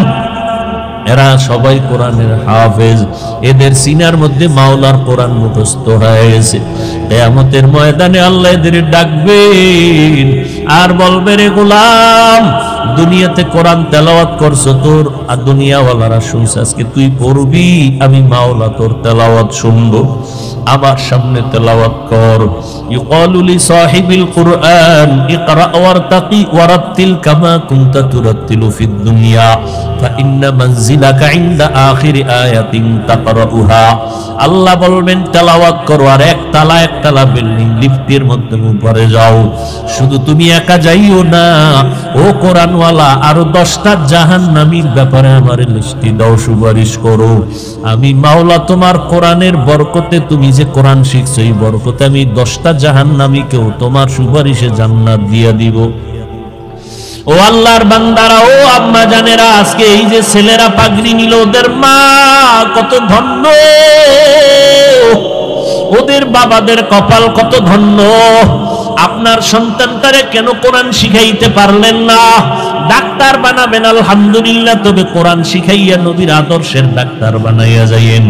এরা সবাই কোরআনের হাফেজ, এদের সিনার মধ্যে মাওলার কোরআন মুখস্থ হয়ে গেছে। কিয়ামতের ময়দানে আল্লাহ এদের ডাকবেন আর বলবে, রে গোলাম, দুনিয়াতে কোরআন তেলাওয়াত করছো, তোর আর দুনিয়াওয়ালারা শুনছে, আজকে তুই পড়বি, আমি মাওলা তোর তেলাওয়াত শুনবো, আমার সামনে তেলাওয়াত কর। ইউকালু লি সাহিবিল কুরআন ইকরা ওয়ারতাকি ওয়ারাত্তিল কামা কুনতা তুরাত্তিলু ফিদ দুনিয়া ফাইন্না মানজিলাকা ইনদা আখিরি আয়াতিন তাকরাউহা। আল্লাহ বলবেন তেলাওয়াত করো, আর একতলা একতলা বিল্ডিং লিফটের মধ্যে উপরে যাও। শুধু তুমি একা যাইও না, ও কোরআনওয়ালা, আরো 10টা জাহান্নামীর ব্যাপারে আমার লিস্টি দাও, সুপারিশ করো। আমি মাওলা তোমার কোরআনের বরকতে, তুমি যে কোরআন শিখছো এই বরকতে আমি 10টা জাহান্নামীকেও তোমার সুপারিশে জান্নাত দিয়ে দিব। ও আল্লাহর বান্দারা, ও আম্মা জানেরা, আজকে এই যে ছেলেরা পাগড়ি নিল, ওদের মা কত ধন্য, ওদের বাবাদের কপাল কত ধন্য। আপনার সন্তানটারে কেন কোরআন শিখাইতে পারলেন না? ডাক্তার বানাবেন আলহামদুলিল্লাহ, তবে কোরআন শিখাইয়া নবীর আদর্শের ডাক্তার বানাইয়া যাইয়েন।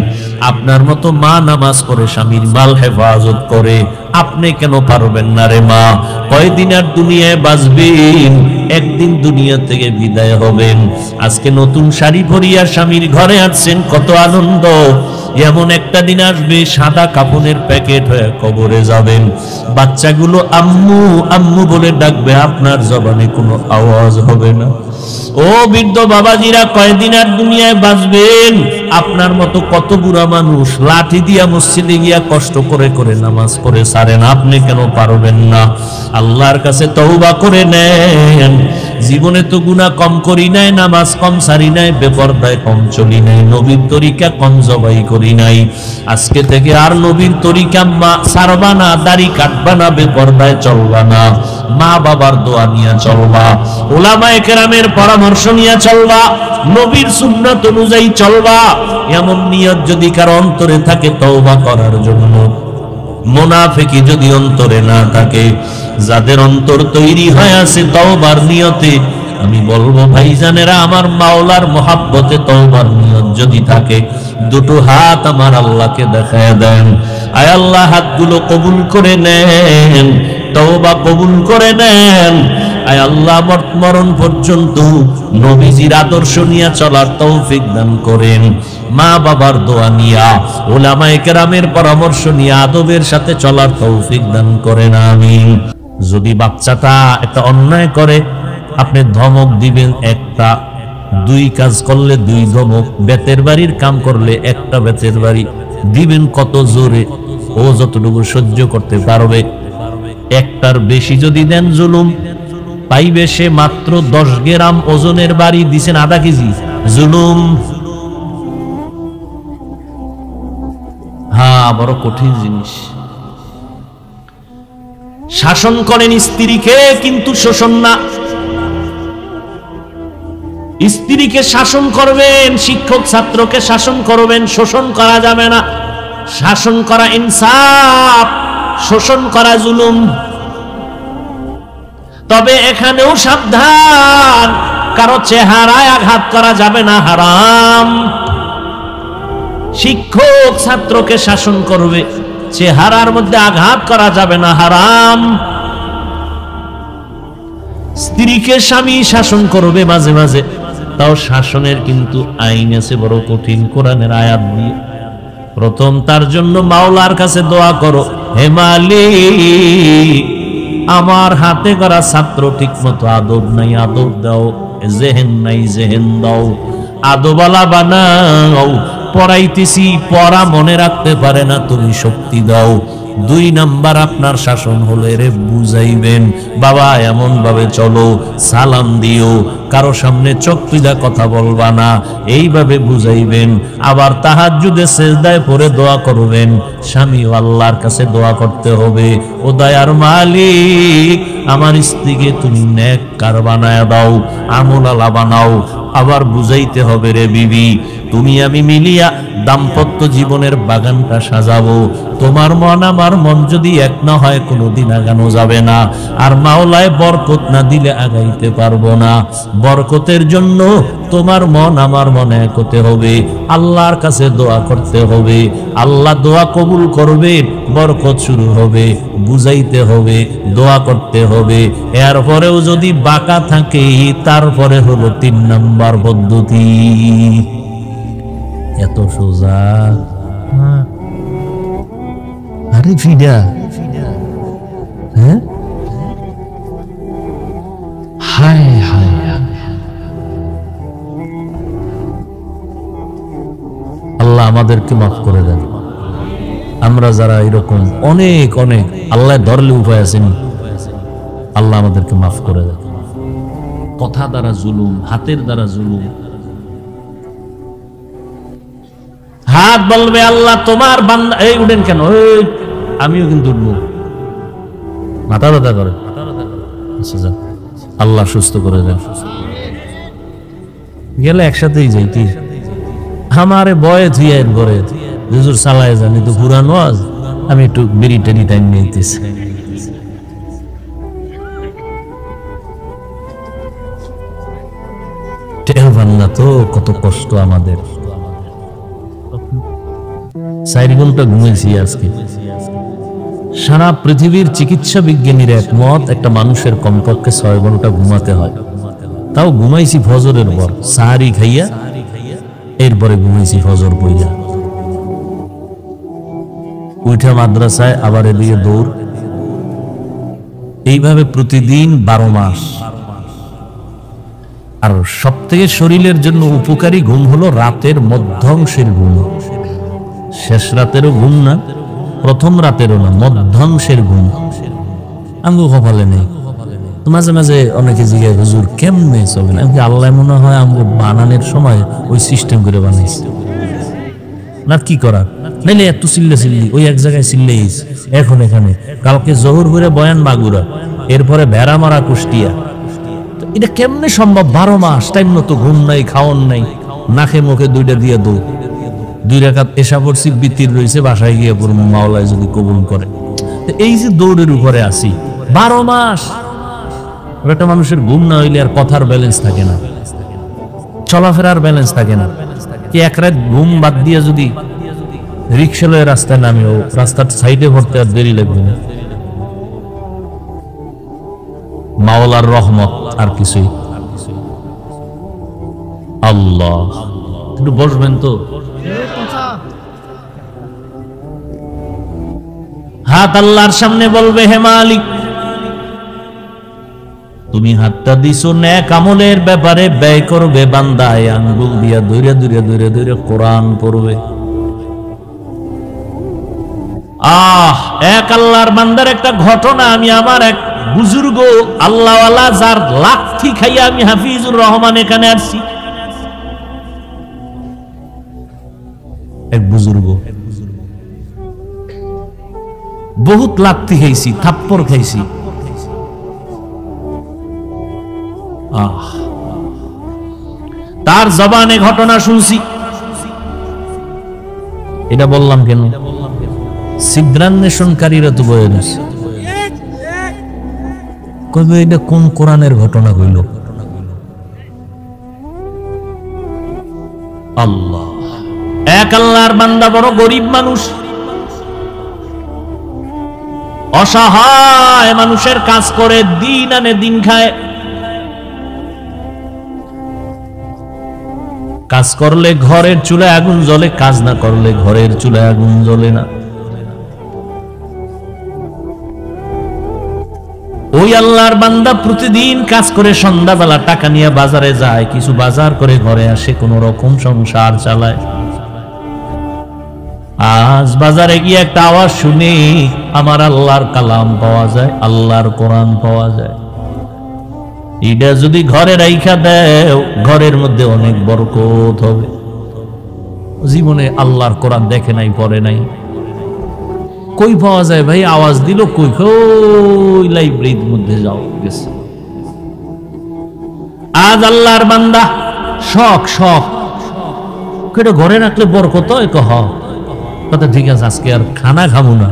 আপনার মতো মা নামাজ পড়ে, স্বামীর মাল হেফাজত করে, আপনি কেন পারবেন না রে মা? কয়দিন আর দুনিয়ায় বাঁচবেন, একদিন দুনিয়া থেকে বিদায় হবেন। আজকে নতুন শাড়ি পরিয়া স্বামীর ঘরে আসছেন, কত আনন্দ। এমন একটা দিন আসবে সাদা কাপড়ের প্যাকেট হয়ে কবরে যাবেন, বাচ্চাগুলো আম্মু আম্মু বলে ডাকবে, আপনার জবানে কোনো আওয়াজ হবে না। ও বৃদ্ধ বাবাজিরা, কয়দিন আর দুনিয়ায় বাঁচবেন? আপনার মতো কত বুড়া মানুষ লাঠি দিয়া মসজিদে গিয়া কষ্ট করে করে নামাজ পড়ে সারেন, আপনি কেন পারবেন না? আল্লাহর কাছে তওবা করে নেন। জীবনে তো গুনাহ কম করি নাই, নামাজ কম সারি নাই, বেপরদায় কম চলি নাই, নবীর তরিকা কম জবাই করি নাই। আজকে থেকে আর নবীর তরিকা সারবা না, দাড়ি কাটবা না, বেপরদায় চলবা না, মা বাবার দোয়া নিয়ে চলবা, উলামায়ে কেরামের পরামর্শ নিয়ে চলবা, নবীর সুন্নাত অনুযায়ী চলবা। এমন নিয়ত যদি কারো অন্তরে থাকে তওবা করার জন্য, মুনাফিকি যদি অন্তরে না থাকে, যাদের অন্তর তৈরি হয়ে আছে তওবার নিয়তে, আমি বলবো ভাইজানেরা, আমার মাওলার মহাব্বতে তওবার নিয়ত যদি থাকে, দুটো হাত আমার আল্লাহকে দেখায় দেন। আয় আল্লাহ, হাতগুলো কবুল করে নেন, তওবা কবুল করে নেন। আয় আল্লাহ, মরণ পর্যন্ত নবীজির আদর্শ নিয়ে চলার তৌফিক দান করেন। মা বাবার দোয়া নিয়া, উলামায়ে কেরামের পরামর্শ নিয়ে আদবের সাথে চলার তৌফিক দান করেন, আমিন। যদি বাচ্চাটা একটা অন্যায় করে, আপনি ধমক দিবেন একটা, 2 কাজ করলে 2 ধমক, বেতের বাড়ির কাম করলে একটা বেতের বাড়ি, দিবেন কত জোরে, ও যতটুকু সহ্য করতে পারবে। একটার বেশি যদি দেন জুলুম, পাইবে সে মাত্র 10 গ্রাম ওজনের বাড়ি, দিছেন আধা কেজি জুলুম। হ্যাঁ, বড় কঠিন জিনিস। শাসন করেন স্ত্রীকে, কিন্তু শোষণ না। স্ত্রীকে শাসন করবেন, শিক্ষক ছাত্রকে শাসন করবেন, শোষণ করা যাবে না। শাসন করা ইনসাফ, শোষণ করা জুলুম। তবে এখানেও সাবধান, কারো চেহারায় আঘাত করা যাবে না, হারাম। শিক্ষক ছাত্রকে শাসন করবে, চেহারার মধ্যে আঘাত করা যাবে না, হারাম। স্ত্রীকে স্বামী শাসন করবে মাঝে মাঝে, তাও শাসনের কিন্তু আইন আছে বড় কঠিন, কোরআনের আয়াত দিয়ে। প্রথম তার জন্য মাওলার কাছে দোয়া করো, হে মালিক, আমার হাতে করা ছাত্র ঠিক মতো আদব নাই, আদব দাও। জেহেন নাই, জেহেন দাও। আদবালা বানাও। পড়াইতেছি, পড়া মনে রাখতে পারে না, তুমি শক্তি দাও। 2 নাম্বার আপনার শাসন হলে রে বুঝাইবেন, বাবা এমন ভাবে চলো, সালাম দিও, কারো সামনে চোখ তুইলা কথা বলবা না, এইভাবে বুঝাইবেন। আবার তাহাজ্জুদে সিজদায় পড়ে দোয়া করবেন। স্বামী ও আল্লাহর কাছে দোয়া করতে হবে, ও দয়ার মালিক, আমার স্ত্রীকে তুমি নেককার বানায়া দাও, আমলওয়ালা বানাও। আবার বুঝাইতে হবে, রে বিবি, তুমি আমি মিলিয়া দাম্পত্য জীবনের বাগানটা সাজাবো। তোমার মন আমার মন যদি এক না হয়, কোনোদিন আগানো যাবে না। আর মাওলায় বরকত না দিলে আগাইতে পারবো না। বরকতের জন্য তোমার মন আমার মন এক হতে হবে, আল্লাহর কাছে দোয়া করতে হবে, আল্লাহ দোয়া কবুল করবে, বরকত শুরু হবে। বুঝাইতে হবে, দোয়া করতে হবে। এরপরেও যদি বাঁকা থাকে, তারপরে হলো 3 নাম্বার পদ্ধতি। এত সোজা? আরে ফিডা, হ্যাঁ, হায় হায়। আল্লাহ আমাদেরকে মাফ করে দেন। আমরা যারা এরকম অনেক অনেক আল্লাহ ধরলে উপায় আছেন, আল্লাহ আমাদেরকে মাফ করে দেন। কথা দ্বারা জুলুম, হাতের দ্বারা জুলুম। হাত বলবে, আল্লাহ তোমার বান্দা। এই উঠেন কেন? আমিও কিন্তু উঠবো। মাথা ব্যথা করে, আল্লাহ সুস্থ করে দেন। গেলে একসাথেই যাই। কি আমারে বয়ে থুইয়ের ঘরে হুজুর চালায় জানি তো পুরানো আজ, আমি একটু বিড়ি টেরি টাইম নিতেছি। টের পান না তো কত কষ্ট আমাদের। 4 ঘন্টা ঘুমিয়েছি আজকে। সারা পৃথিবীর চিকিৎসা বিজ্ঞানীরা একমত, একটা মানুষের কমপক্ষে 6 ঘন্টা ঘুমাতে হয়। তাও ঘুমাইছি ফজরের পর, সাহারি খাইয়া, এরপরে ঘুমাইছি ফজর পইয়া। উঠা মাদ্রাসায়, আবার এদিকে দৌড়, এইভাবে প্রতিদিন 12 মাস। আর সব থেকে শরীরের জন্য উপকারী ঘুম হলো রাতের মধ্যাংশের ঘুম। শেষ রাতেরও ঘুম না, প্রথম রাতেরও না, মধ্যাংশের ঘুম। আঙ্গু কপালে নেই। মাঝে মাঝে অনেকে জিজ্ঞাসা, হুজুর কেমনে চলে না? আল্লাহ মনে হয় আমগো বানানোর সময় ওই সিস্টেম করে বানাইছে, না কি করার। নাইলে এত চিল্লা চিল্লি, ওই এক জায়গায় চিল্লেই, এখন এখানে, কালকে জহুর করে বয়ান মাগুরা, এরপরে ভেড়া মারা কুষ্টিয়া। এটা কেমনে সম্ভব? 12 মাস টাইম মতো ঘুম নাই, খাওয়ান নাই, নাকে মুখে 2টা দিয়ে দৌড়। 2 রাকাত এশা পড়ছি, বিতির রয়েছে, বাসায় গিয়ে পড়ব মাওলায় যদি কবুল করে। এই যে দৌড়ের উপরে আসি 12 মাস, একটা মানুষের ঘুম না হইলে আর কথার ব্যালেন্স থাকে না, চলাফেরার ব্যালেন্স থাকে না। কি এক রাত ঘুম বাদ দিয়ে যদি রিক্সা লয়ে রাস্তায় নামিও, রাস্তার সাইডে ভরতে আর দেরি লাগবে না। মাওলার রহমত আর কিছুই। আল্লাহ, একটু বসবেন তো। হাত আল্লাহর সামনে বলবে, হে মালিক, তুমি হাতটা দিছো নেক আমলের ব্যাপারে ব্যয় করবে, বান্দায় আঙ্গুল দিয়া ধরে ধরে ধরে ধরে কোরআন পড়বে। এক আল্লাহর বান্দার একটা ঘটনা আমি আমার এক বুজুর্গ আল্লাহওয়ালা যার লাথি খাইয়া আমি হাফিজুর রহমান এখানে আসছি, এক বুজুর্গ বহুত লাথি খাইছি, থাপ্পড় খাইছি। তার জবানে ঘটনা শুনছি। এটা বললাম কেন? ছিদ্রান্বেষণকারীরা তো বয়ে রয়েছে, কবে এটা কোন কোরআনের ঘটনা কইল? আল্লাহ, এক আল্লাহর বান্দা বড় গরিব মানুষ, অসহায় মানুষের কাজ করে দিন আনে দিন খায়। কাজ করলে ঘরের চুলায় আগুন জ্বলে, কাজ না করলে ঘরের চুলায় আগুন জ্বলে না। ওই আল্লাহর বান্দা প্রতিদিন কাজ করে সন্ধ্যাবেলা টাকা নিয়ে বাজারে যায়, কিছু বাজার করে ঘরে আসে, কোন রকম সংসার চালায়। আজ বাজারে গিয়ে একটা আওয়াজ শুনে আমার আল্লাহর কালাম পাওয়া যায়, আল্লাহর কোরআন পাওয়া যায়। এটা যদি ঘরে রাইখা দেও, ঘরের মধ্যে অনেক বরকত হবে। জীবনে আল্লাহর কোরআন দেখে নাই, পড়ে নাই, কই পাওয়া যায় ভাই? আওয়াজ দিল কই? কই লাইব্রেরির মধ্যে যাও, গেছে। আজ আল্লাহর বান্দা শখ শখ কেটে ঘরে রাখলে বরকত হয়, কহ কথা ঠিক আছে, আজকে আর খানা খাবো না,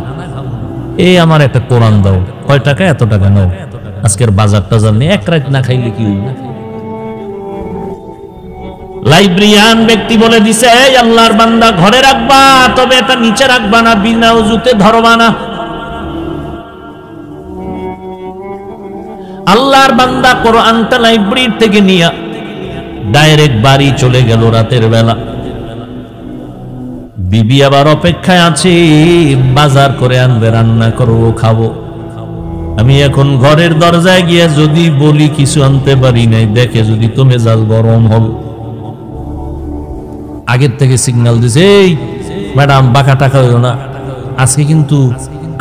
এই আমার একটা কোরআন দাও। কয় টাকা? এত টাকা নাও, আজকের বাজার টাজার নিয়ে এক রাত না খাইলে কি হইল? লাইব্রেরিয়ান ব্যক্তি বলে দিছে, এই আল্লাহর বান্দা ঘরে রাখবা, তবে এটা নিচে রাখবা না, বিনা উজুতে ধরবা না। আল্লাহর বান্দা কোরআনটা লাইব্রেরি থেকে নিয়ে ডাইরেক্ট বাড়ি চলে গেল রাতের বেলা। বিবি আবার অপেক্ষায় আছে, বাজার করে আনবে, রান্না করবো, খাবো। আমি এখন ঘরের দরজায় গিয়ে যদি বলি কিছু আনতে পারি নাই, দেখে যদি তো মেজাজ গরম হবে। আগের থেকে সিগন্যাল দিছে, এই ম্যাডাম বাঁকা টাকা হইও না, আজকে কিন্তু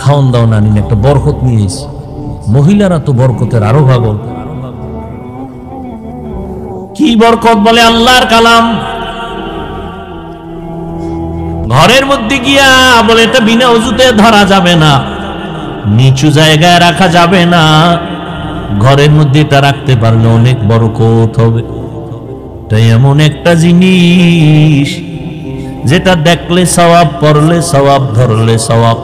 খাওন দাও না, নিন একটা বরকত নিয়ে এসি। মহিলারা তো বরকতের আরো ভাগল। কি বরকত? বলে আল্লাহর কালাম। ঘরের মধ্যে গিয়া বলে এটা বিনা উজুতে ধরা যাবে না, নিচু জায়গায় রাখা যাবে না, ঘরের মধ্যে এটা রাখতে পারলে অনেক বরকত হবে। তাই এমন একটা জিনিস যেটা দেখলে সওয়াব, পড়লে সওয়াব, ধরলে সওয়াব,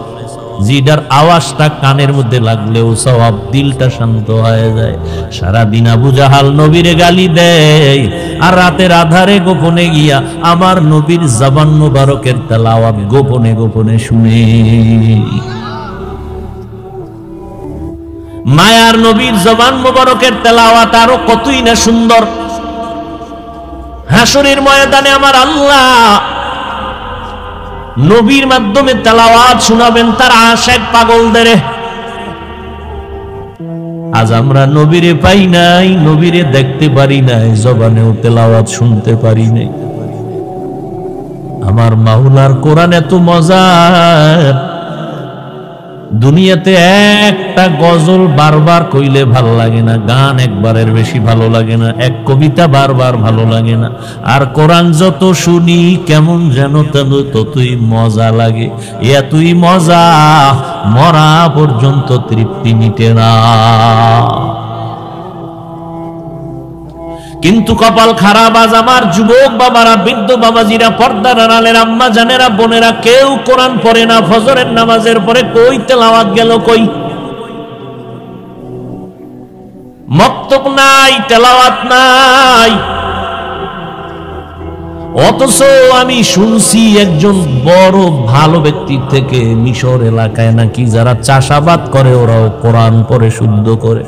যেটার আওয়াজটা কানের মধ্যে লাগলেও সওয়াব, দিলটা শান্ত হয়ে যায়। সারাদিন আবু জাহাল নবীরে গালি দেয়, আর রাতের আধারে গোপনে গিয়া আমার নবীর জবান মুবারকের তেলাওয়াত গোপনে গোপনে শুনে। মায়ার নবীর জবান মুবারকের তেলাওয়াত আরো কতই না সুন্দর। হাসরের ময়দানে আমার আল্লাহ নবীর মাধ্যমে তেলাওয়াত শোনাবেন তার আশিক পাগলদের। আজ আমরা নবীরে পাই নাই, নবীরে দেখতে পারি নাই, জবানেও তেলাওয়াত শুনতে পারি নাই। আমার মাওলার কোরআন এত মজার, দুনিয়াতে একটা গজল বারবার কইলে ভালো লাগে না, গান একবারের বেশি ভালো লাগে না, এক কবিতা বারবার ভালো লাগে না। আর কোরআন যত শুনি কেমন যেন ততই মজা লাগে। এতই মজা মরা পর্যন্ত তৃপ্তি মিটে না। কিন্তু কপাল খারাপ, আজ আমার যুবক বাবারা, বৃদ্ধ বাবাজিরা, পর্দার আড়ালের আম্মা জানেরা, বোনেরা, কেউ কোরআন পড়ে না। ফজরের নামাজের পরে কই তেলাওয়াত গেল? কই মক্তব নাই, তেলাওয়াত নাই। অথচ আমি শুনছি একজন বড় ভালো ব্যক্তির থেকে, মিশর এলাকায় নাকি যারা চাষাবাদ করে ওরাও কোরআন পড়ে শুদ্ধ করে।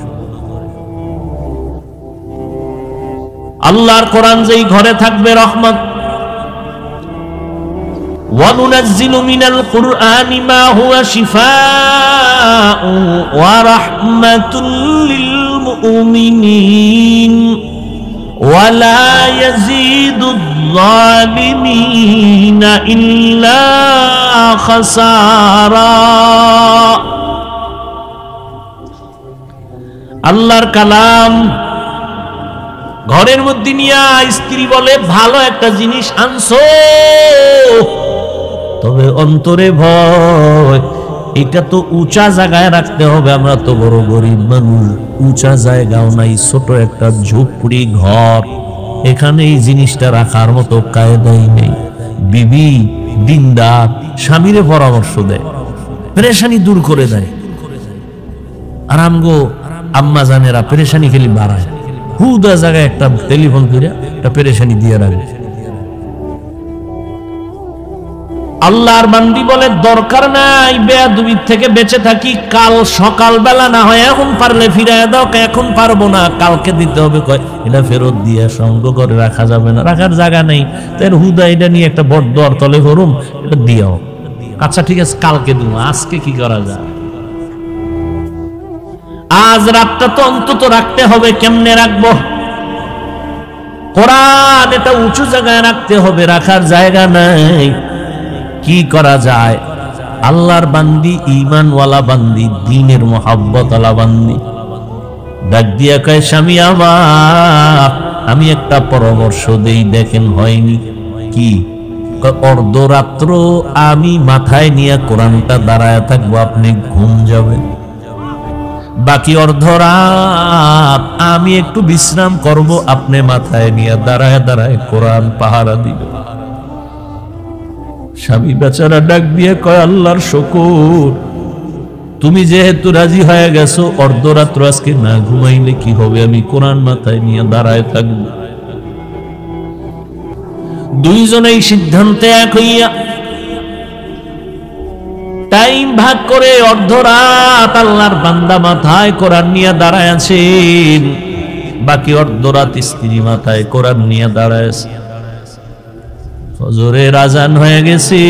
আল্লাহর কোরআন যেই ঘরে থাকবে রহমত। ওয়া নুনাজ্জিলু মিনাল কুরআনি মা হুয়া শিফাউ ওয়া রাহমাতুল লিল মুমিনিন ওয়ালা ইয়াজিদুয যালিমিনা ইল্লা খাসারা। আল্লাহর কালাম ঘরের মধ্যে নিয়া স্ত্রী বলে, ভালো একটা জিনিস আনছো, তবে অন্তরে ভয়, এটা তো উঁচা জায়গায় রাখতে হবে। আমরা তো বড় গরিব মানুষ, উঁচা জায়গাও নাই, ছোট একটা ঝুপড়ি ঘর, এখানে এই জিনিসটা রাখার মতো কায়দাই নেই। বিবি দিনদার স্বামীরে পরামর্শ দেয়, পেরেশানি দূর করে দেয়। আর আমগো আম্মা জানেরা পেরেশানি খেলি বাড়ায়, হুদা জায়গায় একটা টেলিফোন করে একটা পেরেশানি দিয়ে রাখে। আল্লাহর বান্দি বলে, দরকার নাই, বেয়াদবির থেকে বেঁচে থাকি, কাল সকাল বেলা না হয় এখন পারলে ফিরাইয়া দাও, এখন পারবো না, কালকে দিতে হবে। কয় এটা ফেরত দিয়ে সঙ্গ করে রাখা যাবে না, রাখার জায়গা নেই, তাই হুদা এটা নিয়ে একটা বড় দর তলে করুম, এটা দিও। আচ্ছা ঠিক আছে, কালকে দিব, আজকে কি করা যায়? আজ রাতটা তো অন্তত রাখতে হবে। কেমনে রাখবো? কোরআন এটা উঁচু জায়গায় রাখতে হবে, রাখার জায়গা নাই। কি করা যায়? আল্লাহর বান্দি, ঈমানওয়ালা বান্দি, দ্বীনের মুহাব্বতওয়ালা বান্দি ডাক দিয়া কয়, স্বামী আমার, আমি একটা পরামর্শ দেই, দেখেন হয়নি কি? অর্ধরাত্র আমি মাথায় নিয়ে কোরআনটা দাঁড়ায় থাকবো, আপনি ঘুম যাবেন। বাকি অর্ধরাত আমি একটু বিশ্রাম করব, আপনি মাথায় নিয়ে দাঁড়ায় দাঁড়ায় কোরআন পাহারা দিবে। স্বামী বেচারা ডাক দিয়ে কয়, আল্লাহর শুকর, তুমি যেহেতু রাজি হয়ে গেছো, অর্ধরাত্র আজকে না ঘুমাইলে কি হবে, আমি কোরআন মাথায় নিয়ে দাঁড়ায় থাকবো। দুইজনেই সিদ্ধান্তে এক হইয়া টাইম ভাগ করে অর্ধরাত আল্লাহর বান্দা মাথায় কোরআন নিয়ে দাঁড়ায় আছেন, বাকি অর্ধরাত স্ত্রী মাথায় কোরআন নিয়ে দাঁড়ায় আছে। ফজরের আজান হয়ে গেছে,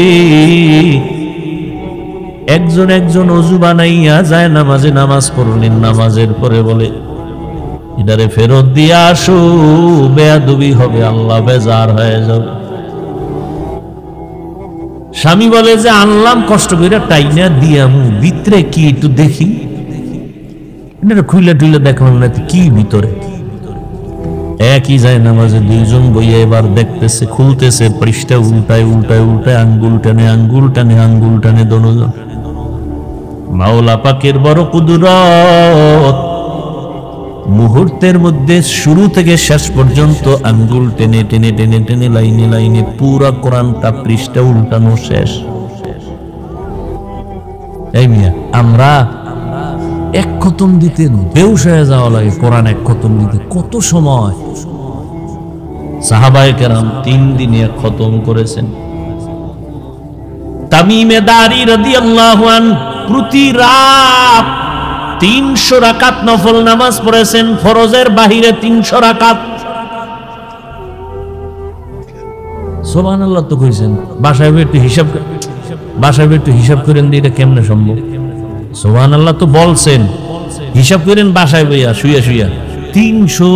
একজন একজন ওযু বানাইয়া যায় নামাজে নামাজ পড়লেন। নামাজের পরে বলে, এটারে ফেরত দিয়ে আসো, বেয়াদবি হবে, আল্লাহ বেজার হয়ে যাবে। স্বামী বলে যে, আনলাম কষ্ট করে টাইনা দিয়ামু, ভিতরে কি একটু দেখি। এটা খুলে টুলে দেখলাম না কি ভিতরে। একই যায় নামাজে দুইজন বইয়া এবার দেখতেছে, খুলতেছে পৃষ্ঠা, উল্টায় উল্টায় উল্টায়, আঙ্গুল টানে আঙ্গুল টানে আঙ্গুল টানে দোনোজন। মাওলা পাকের বড় কুদরত, মুহূর্তের মধ্যে শুরু থেকে শেষ পর্যন্ত আঙ্গুল টেনে টেনে টেনে টেনে লাইনে লাইনে পুরা কোরআনটা পৃষ্ঠা উল্টানো শেষ। এই মিয়া, আমরা এক খতম দিতে বেহুশ হয়ে যাওয়া লাগে, কোরআন এক খতম দিতে কত সময়। সাহাবায়ে কেরাম 3 দিনে এক খতম করেছেন। তামিমে দারি রাদিয়াল্লাহু আনহু প্রতি রাত 300 রাকাত নফল নামাজ পড়েছেন, ফরজের বাহিরে 300 রাকাত। সুবহানাল্লাহ তো কইছেন, বাসায় একটু হিসাব করেন দিয়ে এটা কেমনে সম্ভব? সুবহানাল্লাহ তো বলছেন, হিসাব করেন বাসায় বইয়া শুইয়া শুইয়া 300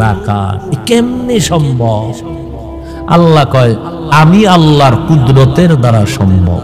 রাকাত, কেমনে সম্ভব? আল্লাহ কয়, আমি আল্লাহর কুদরতের দ্বারা সম্ভব।